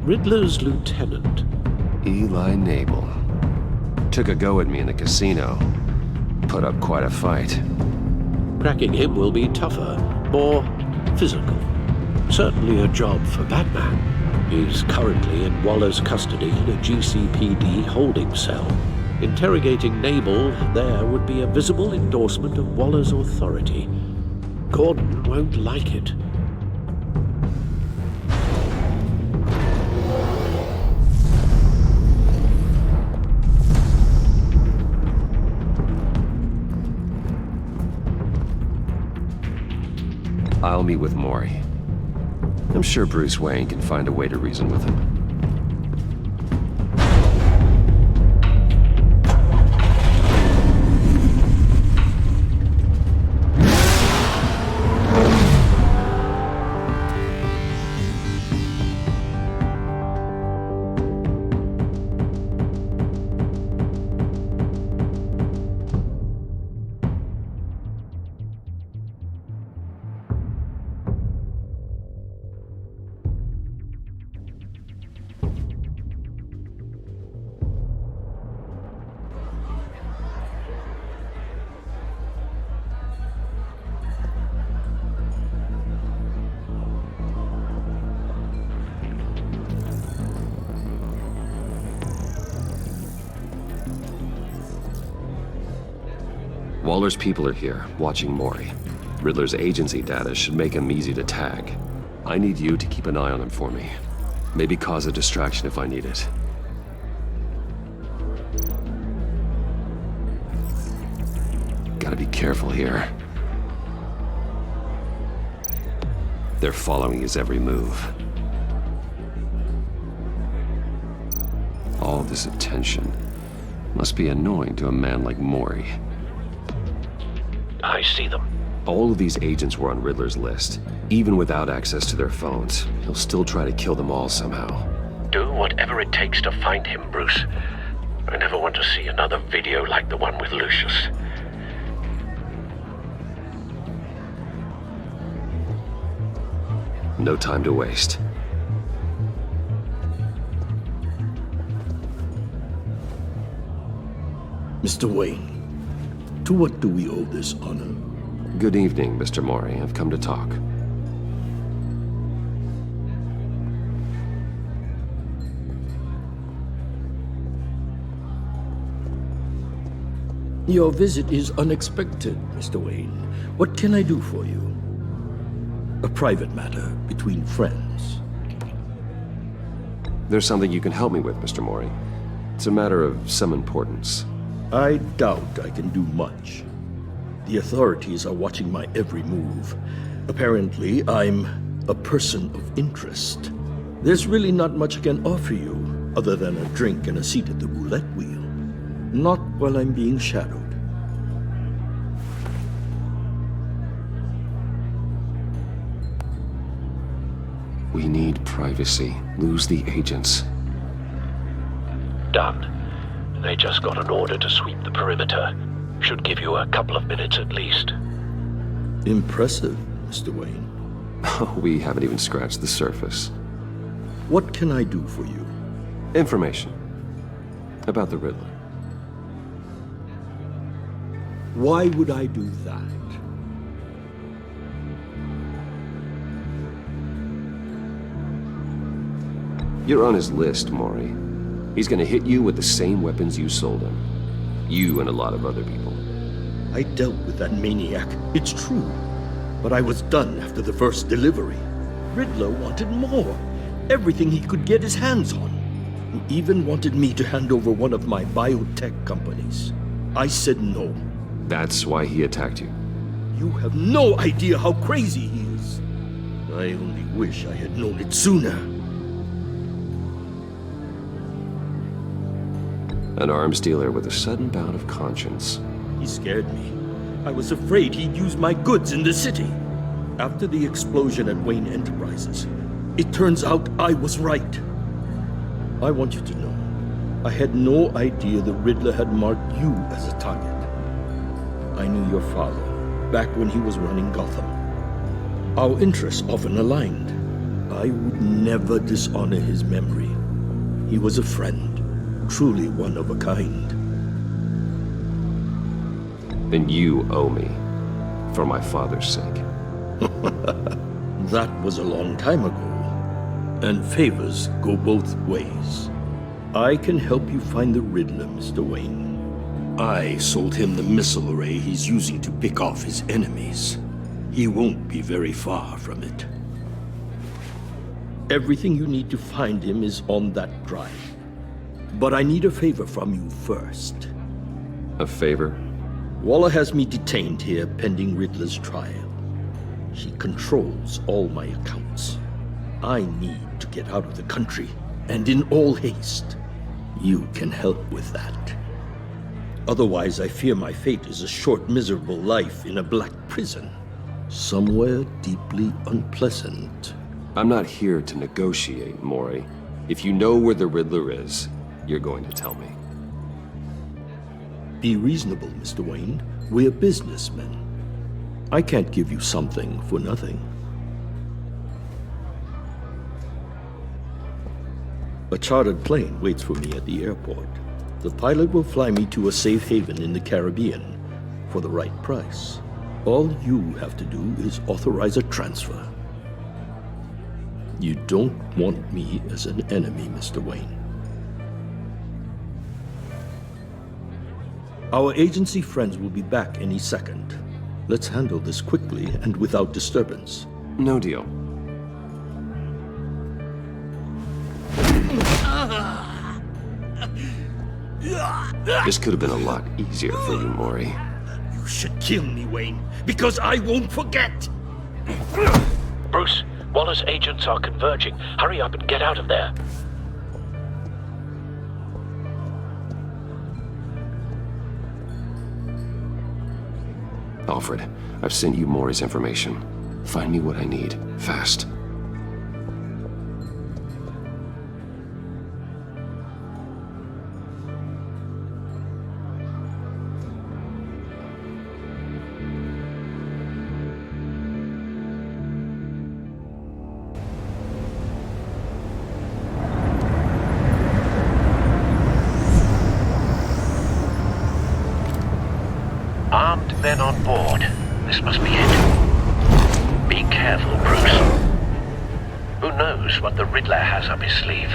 Riddler's lieutenant, Eli Nabel, took a go at me in the casino. Put up quite a fight. Cracking him will be tougher, more physical. Certainly a job for Batman. He's currently in Waller's custody in a GCPD holding cell. Interrogating Nabel there would be a visible endorsement of Waller's authority. Gordon won't like it. I'll meet with Maury. I'm sure Bruce Wayne can find a way to reason with him. Waller's people are here, watching Maury. Riddler's agency data should make him easy to tag. I need you to keep an eye on him for me. Maybe cause a distraction if I need it. Gotta be careful here. They're following his every move. All this attention must be annoying to a man like Maury. I see them. All of these agents were on Riddler's list. Even without access to their phones, he'll still try to kill them all somehow. Do whatever it takes to find him, Bruce. I never want to see another video like the one with Lucius. No time to waste. Mr. Wayne, to what do we owe this honor? Good evening, Mr. Mori. I've come to talk. Your visit is unexpected, Mr. Wayne. What can I do for you? A private matter between friends. There's something you can help me with, Mr. Mori. It's a matter of some importance. I doubt I can do much. The authorities are watching my every move. Apparently, I'm a person of interest. There's really not much I can offer you, other than a drink and a seat at the roulette wheel. Not while I'm being shadowed. We need privacy. Lose the agents. Done. They just got an order to sweep the perimeter. Should give you a couple of minutes at least. Impressive, Mr. Wayne. We haven't even scratched the surface. What can I do for you? Information. About the Riddler. Why would I do that? You're on his list, Mori. He's gonna hit you with the same weapons you sold him. You and a lot of other people. I dealt with that maniac, it's true. But I was done after the first delivery. Riddler wanted more. Everything he could get his hands on. He even wanted me to hand over one of my biotech companies. I said no. That's why he attacked you. You have no idea how crazy he is. I only wish I had known it sooner. An arms dealer with a sudden bout of conscience. He scared me. I was afraid he'd use my goods in the city. After the explosion at Wayne Enterprises, it turns out I was right. I want you to know, I had no idea the Riddler had marked you as a target. I knew your father back when he was running Gotham. Our interests often aligned. I would never dishonor his memory. He was a friend, truly one of a kind. Then you owe me, for my father's sake. That was a long time ago. And favors go both ways. I can help you find the Riddler, Mr. Wayne. I sold him the missile array he's using to pick off his enemies. He won't be very far from it. Everything you need to find him is on that drive. But I need a favor from you first. A favor? Waller has me detained here pending Riddler's trial. She controls all my accounts. I need to get out of the country, and in all haste. You can help with that. Otherwise, I fear my fate is a short, miserable life in a black prison. Somewhere deeply unpleasant. I'm not here to negotiate, Mori. If you know where the Riddler is, you're going to tell me. Be reasonable, Mr. Wayne. We're businessmen. I can't give you something for nothing. A chartered plane waits for me at the airport. The pilot will fly me to a safe haven in the Caribbean for the right price. All you have to do is authorize a transfer. You don't want me as an enemy, Mr. Wayne. Our agency friends will be back any second. Let's handle this quickly and without disturbance. No deal. This could have been a lot easier for you, Mori. You should kill me, Wayne, because I won't forget! Bruce, Waller's agents are converging. Hurry up and get out of there. Alfred, I've sent you Maury's information. Find me what I need, fast. Armed men on board. This must be it. Be careful, Bruce. Who knows what the Riddler has up his sleeve?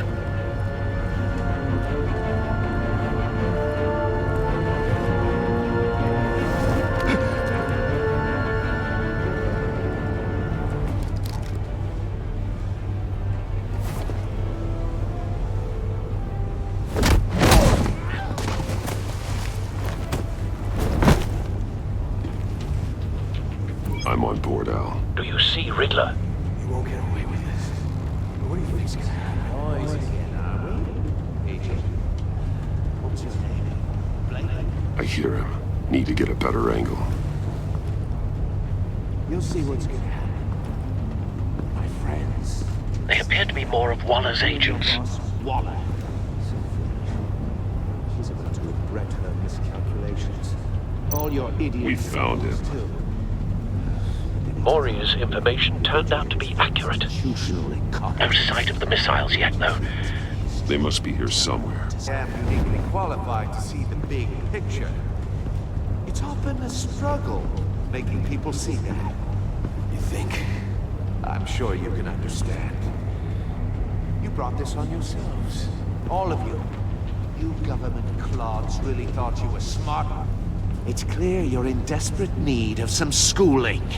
I'm on board, Al. Do you see Riddler? You won't get away with this. What do you think's gonna happen? What's his name? I hear him. Need to get a better angle. You'll see what's gonna happen. My friends. They appear to be more of Waller's agents. Waller. She's about to regret her miscalculations. All your idiots. We found him. Maury's information turned out to be accurate. No sight of the missiles yet, though. They must be here somewhere. I'm uniquely qualified to see the big picture. It's often a struggle making people see that. You think? I'm sure you can understand. You brought this on yourselves. All of you. You government clods really thought you were smart. It's clear you're in desperate need of some schooling.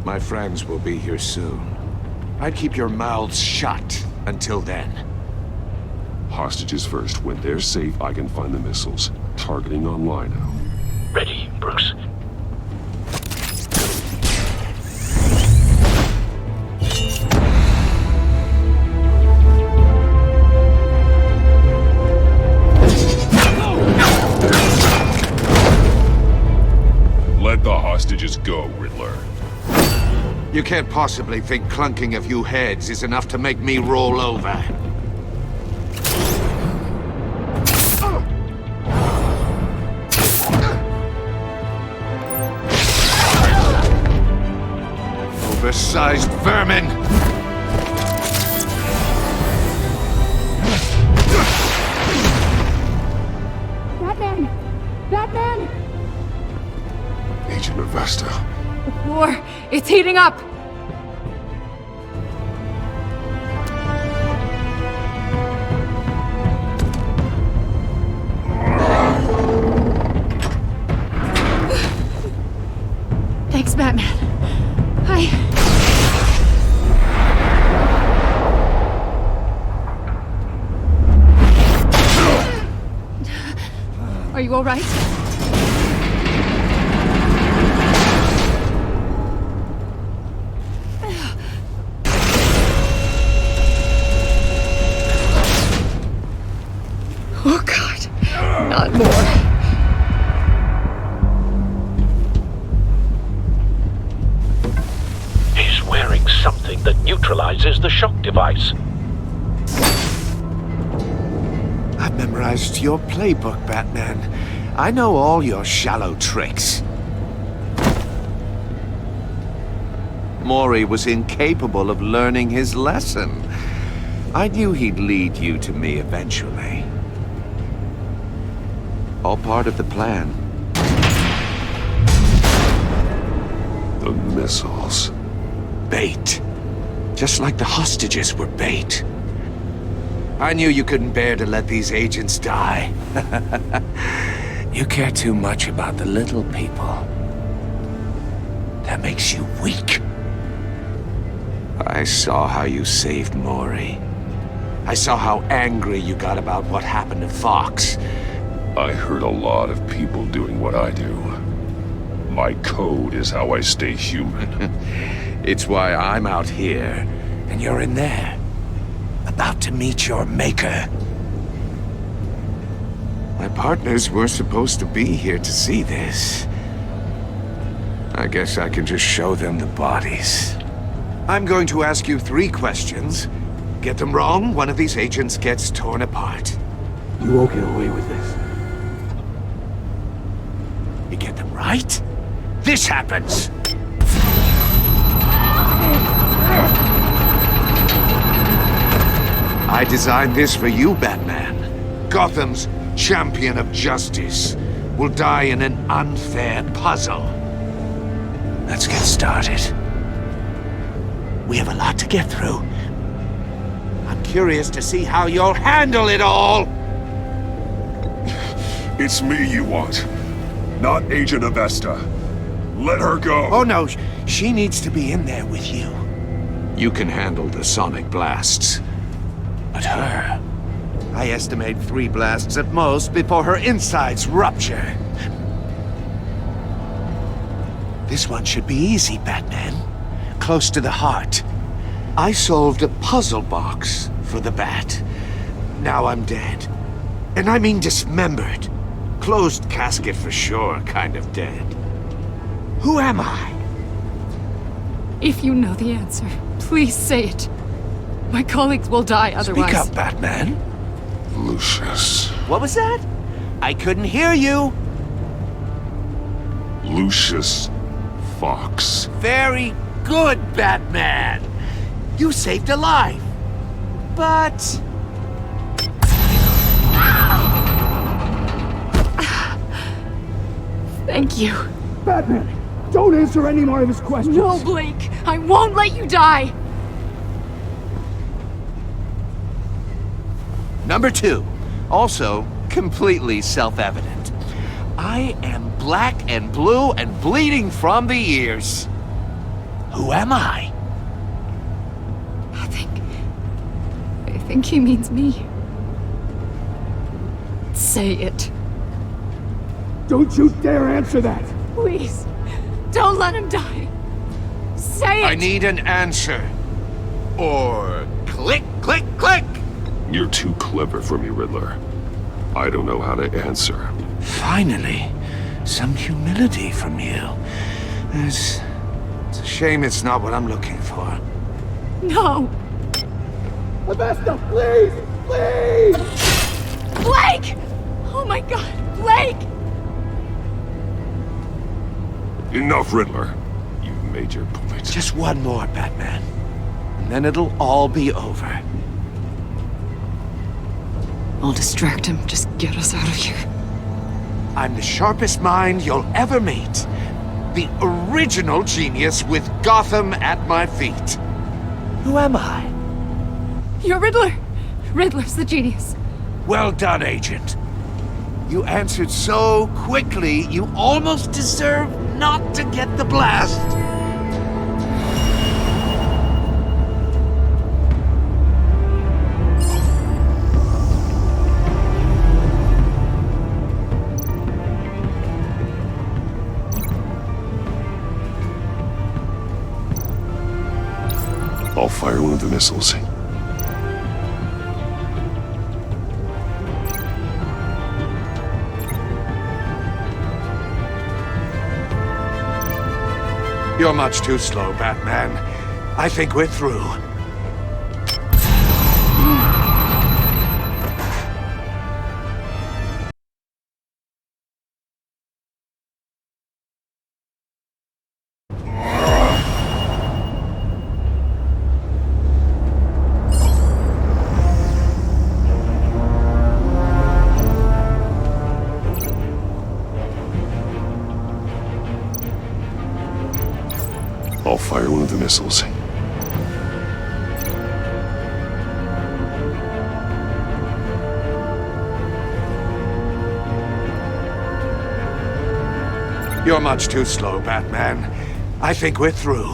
My friends will be here soon. I'd keep your mouths shut until then. Hostages first. When they're safe, I can find the missiles. Targeting on Lino. Ready, Bruce. Let the hostages go, Riddler. You can't possibly think clunking a few heads is enough to make me roll over. Oversized vermin! Batman! Batman! Agent Avesta. The floor, it's heating up! Thanks, Batman. Are you all right? Oh, God. Not more. He's wearing something that neutralizes the shock device. I've memorized your playbook, Batman. I know all your shallow tricks. Maury was incapable of learning his lesson. I knew he'd lead you to me eventually. All part of the plan. The missiles. Bait. Just like the hostages were bait. I knew you couldn't bear to let these agents die. You care too much about the little people. That makes you weak. I saw how you saved Maury. I saw how angry you got about what happened to Fox. I hurt a lot of people doing what I do. My code is how I stay human. It's why I'm out here, and you're in there. About to meet your maker. My partners were supposed to be here to see this. I guess I can just show them the bodies. I'm going to ask you 3 questions. Get them wrong, one of these agents gets torn apart. You won't get away with this. You get them right, this happens! I designed this for you, Batman. Gotham's champion of justice will die in an unfair puzzle. Let's get started. We have a lot to get through. I'm curious to see how you'll handle it all! It's me you want, not Agent Avesta. Let her go! Oh no, she needs to be in there with you. You can handle the sonic blasts. But her... I estimate 3 blasts at most before her insides rupture. This one should be easy, Batman. Close to the heart. I solved a puzzle box for the Bat. Now I'm dead. And I mean dismembered. Closed casket for sure, kind of dead. Who am I? If you know the answer, please say it. My colleagues will die otherwise. Speak up, Batman. Lucius. What was that? I couldn't hear you. Lucius Fox. Very good, Batman. You saved a life. But... Thank you. Batman, don't answer any more of his questions. No, Blake. I won't let you die. Number 2, also completely self-evident. I am black and blue and bleeding from the ears. Who am I? I think he means me. Say it. Don't you dare answer that! Please, don't let him die. Say it! I need an answer. Or click, click, click! You're too clever for me, Riddler. I don't know how to answer. Finally, some humility from you. It's a shame it's not what I'm looking for. No! Avesta, please! Please! Blake! Oh my god, Blake! Enough, Riddler. You've made your point. Just one more, Batman. And then it'll all be over. I'll distract him. Just get us out of here. I'm the sharpest mind you'll ever meet. The original genius with Gotham at my feet. Who am I? You're Riddler. Riddler's the genius. Well done, Agent. You answered so quickly, you almost deserve not to get the blast. I'll fire one of the missiles. You're much too slow, Batman. I think we're through. I'll fire one of the missiles. You're much too slow, Batman. I think we're through.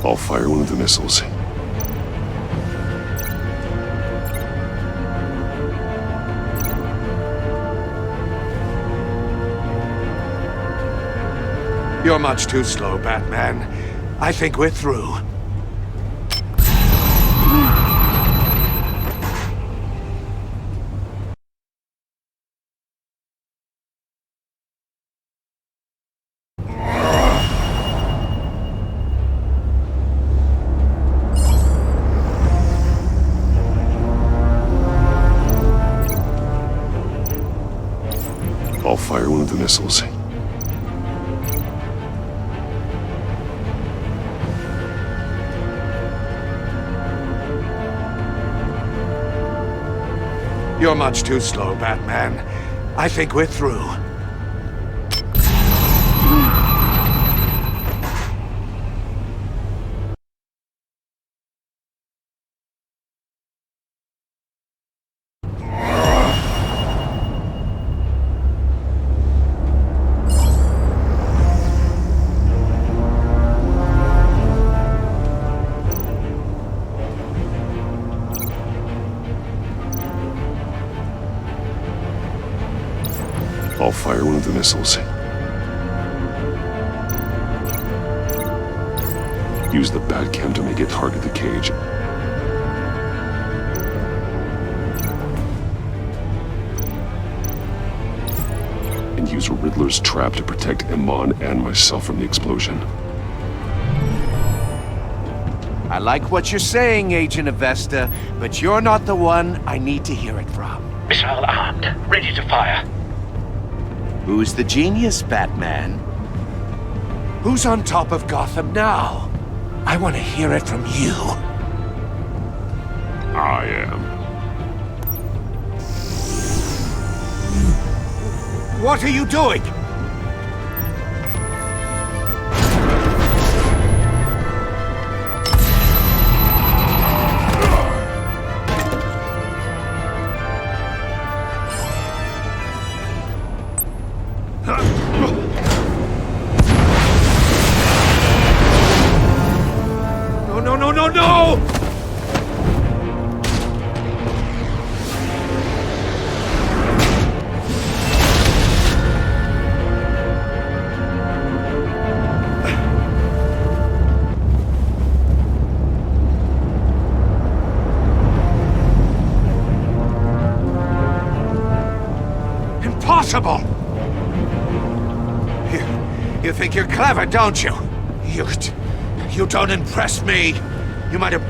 I'll fire one of the missiles. You're much too slow, Batman. I think we're through. I'll fire one of the missiles. You're much too slow, Batman. I think we're through. I'll fire one of the missiles. Use the Batcam to make it target the cage. And use Riddler's trap to protect Iman and myself from the explosion. I like what you're saying, Agent Avesta, but you're not the one I need to hear it from. Missile armed, ready to fire. Who's the genius, Batman? Who's on top of Gotham now? I want to hear it from you. I am. What are you doing? No! Impossible! You think you're clever, don't you? You don't impress me. You might have...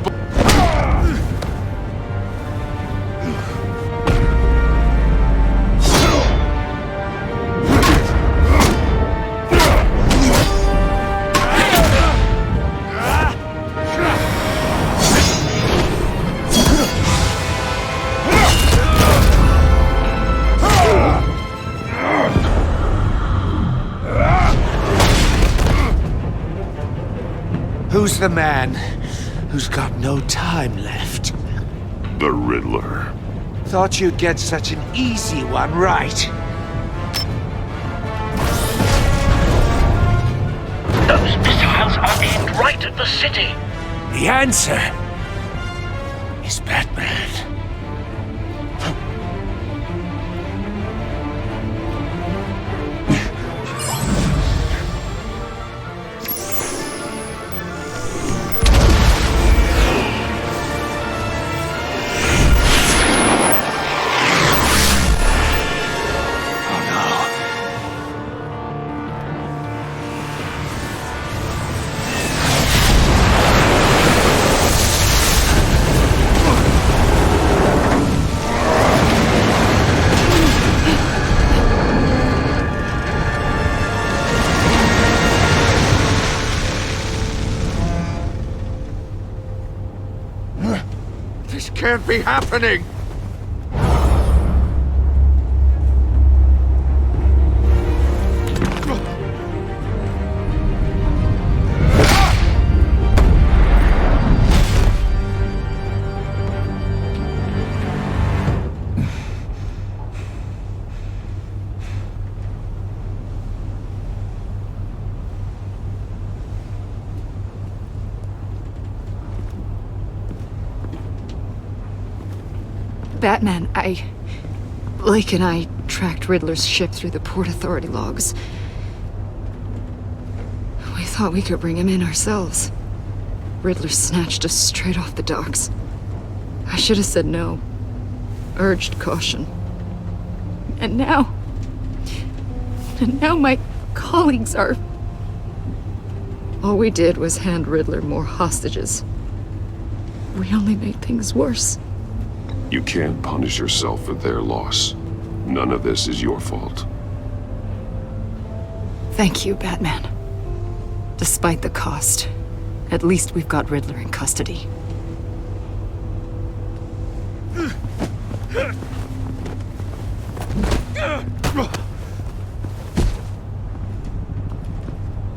Who's the man who's got no time left? The Riddler. Thought you'd get such an easy one right. Those missiles are aimed right at the city. The answer is Batman. This can't be happening! Batman, Blake and I tracked Riddler's ship through the Port Authority logs. We thought we could bring him in ourselves. Riddler snatched us straight off the docks. I should have said no. Urged caution. And now my colleagues are... All we did was hand Riddler more hostages. We only made things worse. You can't punish yourself for their loss. None of this is your fault. Thank you, Batman. Despite the cost, at least we've got Riddler in custody.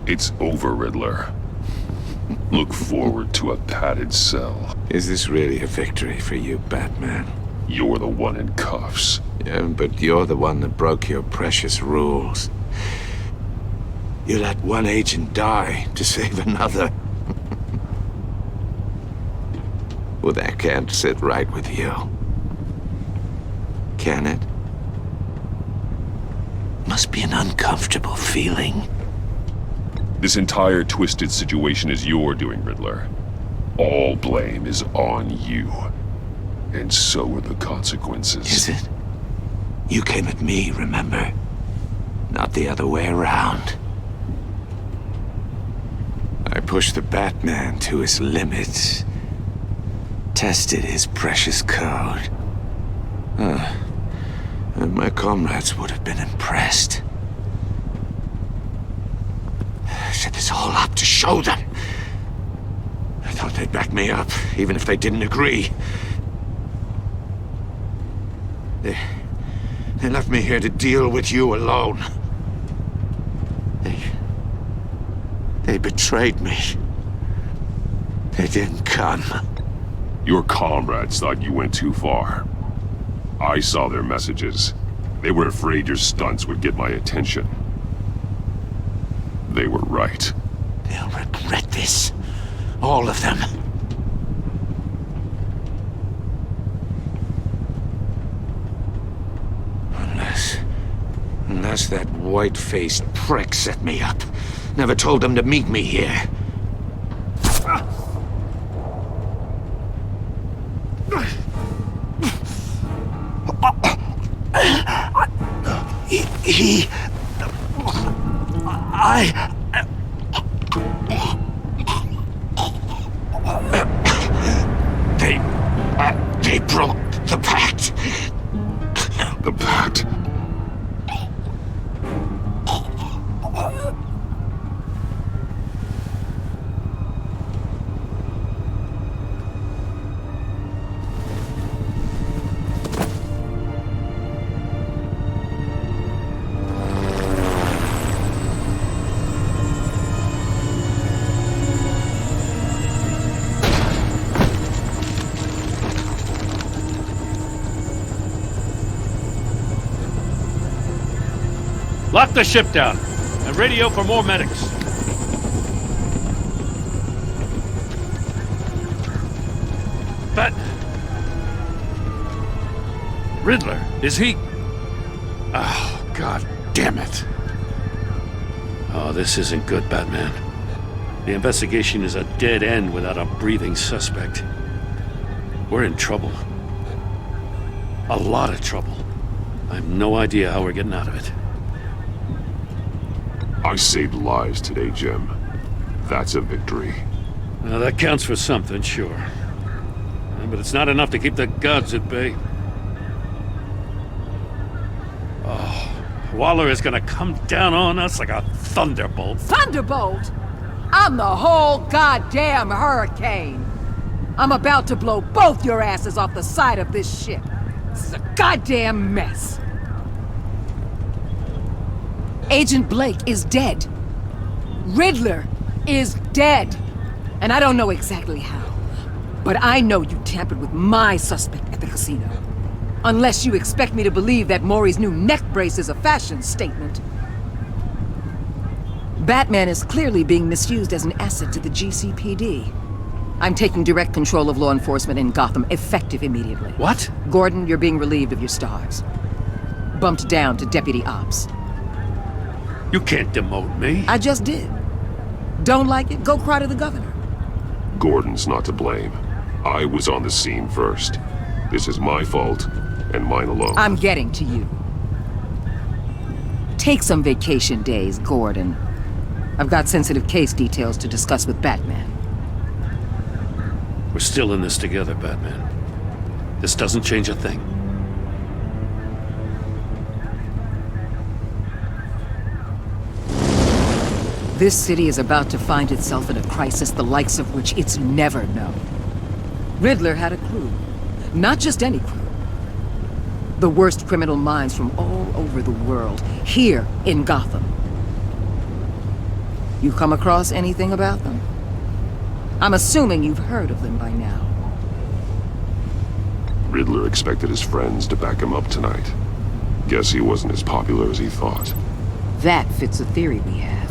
It's over, Riddler. Look forward to a padded cell. Is this really a victory for you, Batman? You're the one in cuffs. Yeah, but you're the one that broke your precious rules. You let one agent die to save another. Well, that can't sit right with you. Can it? Must be an uncomfortable feeling. This entire twisted situation is your doing, Riddler. All blame is on you. And so are the consequences. Is it? You came at me, remember? Not the other way around. I pushed the Batman to his limits. Tested his precious code. And my comrades would have been impressed. I set this all up to show them. I thought they'd back me up, even if they didn't agree. They left me here to deal with you alone. They betrayed me. They didn't come. Your comrades thought you went too far. I saw their messages. They were afraid your stunts would get my attention. They were right. They'll regret this. All of them. Unless that white-faced prick set me up. Never told them to meet me here. They broke the pact. The pact? Lock the ship down and radio for more medics. Riddler, is he... Oh, God damn it. Oh, this isn't good, Batman. The investigation is a dead end without a breathing suspect. We're in trouble. A lot of trouble. I have no idea how we're getting out of it. I saved lives today, Jim. That's a victory. Well, that counts for something, sure. But it's not enough to keep the gods at bay. Oh, Waller is gonna come down on us like a thunderbolt. Thunderbolt? I'm the whole goddamn hurricane. I'm about to blow both your asses off the side of this ship. This is a goddamn mess. Agent Blake is dead. Riddler is dead. And I don't know exactly how. But I know you tampered with my suspect at the casino. Unless you expect me to believe that Maury's new neck brace is a fashion statement. Batman is clearly being misused as an asset to the GCPD. I'm taking direct control of law enforcement in Gotham, effective immediately. What? Gordon, you're being relieved of your stars. Bumped down to Deputy Ops. You can't demote me. I just did. Don't like it? Go cry to the governor. Gordon's not to blame. I was on the scene first. This is my fault, and mine alone. I'm getting to you. Take some vacation days, Gordon. I've got sensitive case details to discuss with Batman. We're still in this together, Batman. This doesn't change a thing. This city is about to find itself in a crisis the likes of which it's never known. Riddler had a crew. Not just any crew. The worst criminal minds from all over the world, here in Gotham. You come across anything about them? I'm assuming you've heard of them by now. Riddler expected his friends to back him up tonight. Guess he wasn't as popular as he thought. That fits a theory we have.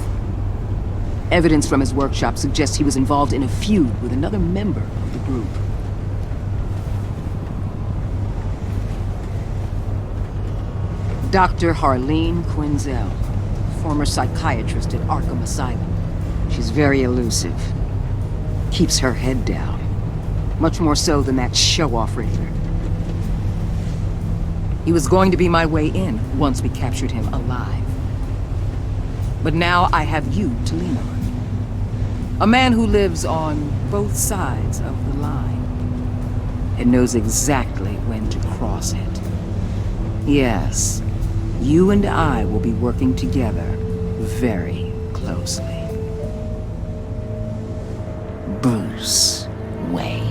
Evidence from his workshop suggests he was involved in a feud with another member of the group. Dr. Harleen Quinzel, former psychiatrist at Arkham Asylum. She's very elusive. Keeps her head down. Much more so than that show-off Riddler. He was going to be my way in once we captured him alive. But now I have you to lean on. A man who lives on both sides of the line and knows exactly when to cross it. Yes, you and I will be working together very closely. Bruce Wayne.